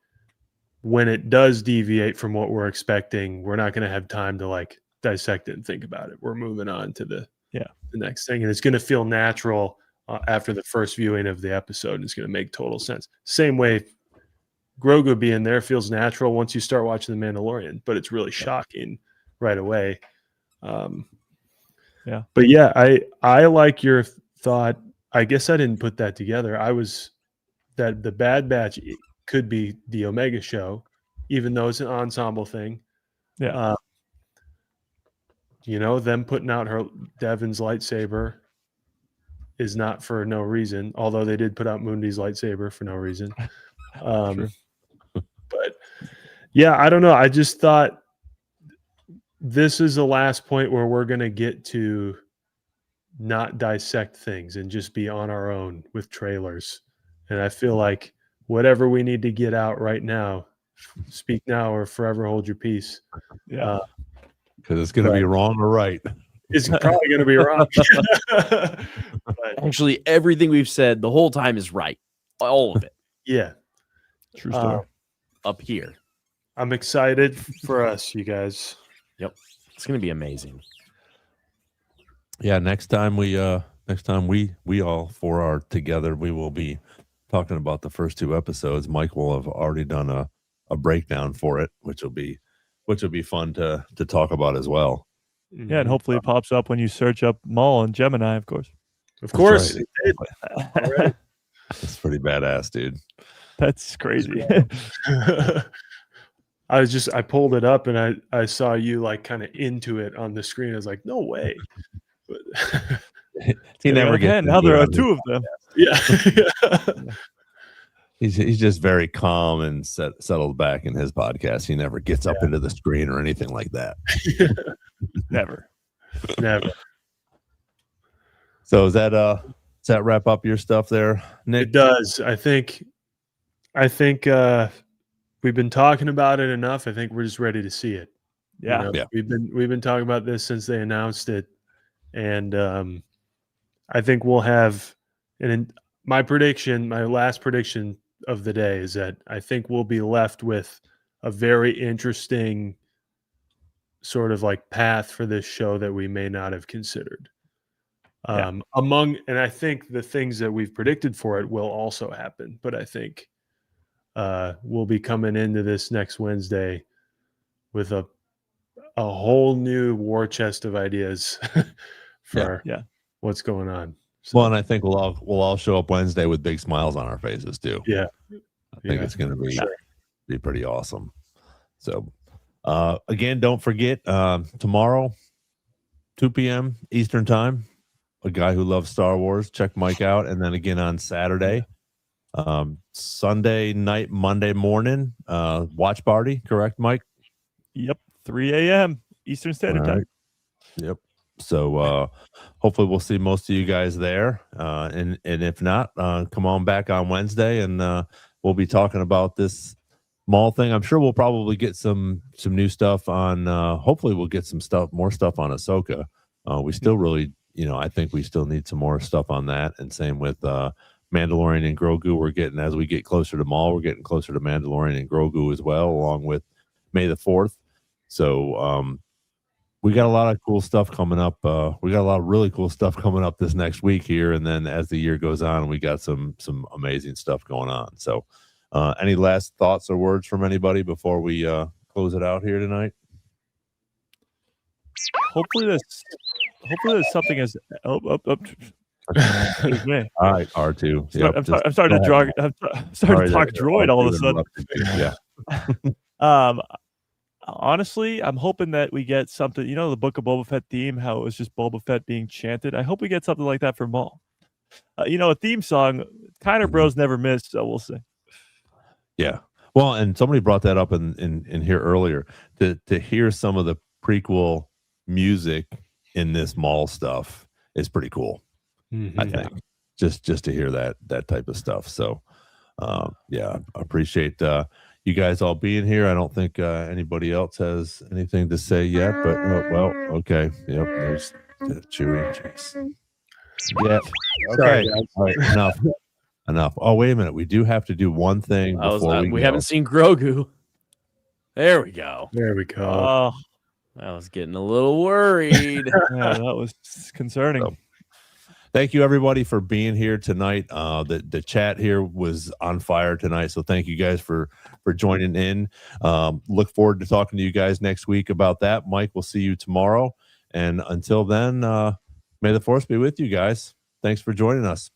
S7: when it does deviate from what we're expecting, we're not going to have time to like dissect it and think about it. We're moving on to the next thing, and it's going to feel natural after the first viewing of the episode, and it's going to make total sense. Same way Grogu being there feels natural once you start watching The Mandalorian, but it's really shocking right away. But I like your thought. I guess I didn't put that together. I was that the Bad Batch could be the Omega show, even though it's an ensemble thing.
S6: Yeah.
S7: Them putting out Devin's lightsaber is not for no reason, although they did put out Mundi's lightsaber for no reason. But I don't know. I just thought this is the last point where we're going to get to not dissect things and just be on our own with trailers. And I feel like whatever we need to get out right now, speak now or forever hold your peace.
S4: Yeah. Because it's going to be wrong or right.
S7: It's probably going to be wrong.
S5: But actually, everything we've said the whole time is right. All of it.
S7: Yeah.
S6: True story.
S5: Up here.
S7: I'm excited for us, you guys.
S5: Yep. It's going to be amazing.
S4: Yeah, next time we all four are together, we will be talking about the first two episodes. Mike will have already done a breakdown for it, which will be fun to talk about as well.
S6: Yeah, and hopefully it pops up when you search up Maul and Gemini, of course.
S7: Of course.
S4: Right.
S7: All right.
S4: That's pretty badass, dude.
S6: That's crazy.
S7: I pulled it up and I saw you like kind of into it on the screen. I was like, no way. But
S4: he never gets.
S6: Now there are two of them.
S7: Yeah.
S4: He's just very calm and settled back in his podcast. He never gets up into the screen or anything like that.
S6: Never.
S4: So does that wrap up your stuff there, Nick?
S7: It does. I think we've been talking about it enough. I think we're just ready to see it.
S6: Yeah.
S7: We've been talking about this since they announced it, and I think we'll have. And my last prediction of the day is that I think we'll be left with a very interesting sort of like path for this show that we may not have considered. And I think the things that we've predicted for it will also happen, but I think we'll be coming into this next Wednesday with a whole new war chest of ideas for what's going on. So,
S4: well, and I think we'll all show up Wednesday with big smiles on our faces too.
S7: Yeah,
S4: I think it's going to be pretty awesome. So, again, don't forget tomorrow, 2 p.m. Eastern time. A guy who loves Star Wars. Check Mike out, and then again on Saturday, Sunday night, Monday morning, watch party. Correct, Mike?
S6: Yep, 3 a.m. Eastern Standard Time.
S4: Yep. So hopefully we'll see most of you guys there, and if not, come on back on Wednesday, and we'll be talking about this Maul thing. I'm sure we'll probably get some new stuff on. Hopefully we'll get more stuff on Ahsoka. We still really, I think we still need some more stuff on that, and same with Mandalorian and Grogu. As we get closer to Maul, we're getting closer to Mandalorian and Grogu as well, along with May the 4th. So we got a lot of cool stuff coming up. We got a lot of really cool stuff coming up this next week here, and then as the year goes on, we got some amazing stuff going on. So, any last thoughts or words from anybody before we close it out here tonight?
S6: Hopefully there's something as
S4: All right, R2.
S6: Yep, I'm starting to talk droid all of a sudden.
S4: Yeah.
S6: Honestly, I'm hoping that we get something, the Book of Boba Fett theme, how it was just Boba Fett being chanted. I hope we get something like that for Maul. A theme song, Kyner Bros never miss, so we'll see.
S4: Yeah. Well, and somebody brought that up in here earlier, to hear some of the prequel music in this Maul stuff is pretty cool. I think just to hear that type of stuff. So I appreciate you guys all being here. I don't think anybody else has anything to say yet, but okay. Yep, there's Chewie. Jeez. Yeah. Okay. All right, enough. Oh, wait a minute. We do have to do one thing before we
S5: haven't seen Grogu. There we go.
S6: Oh,
S5: I was getting a little worried.
S6: yeah, that was concerning.
S4: So, thank you everybody for being here tonight. The chat here was on fire tonight, so thank you guys for joining in. Look forward to talking to you guys next week about that. Mike, we'll see you tomorrow, and until then, may the force be with you guys. Thanks for joining us.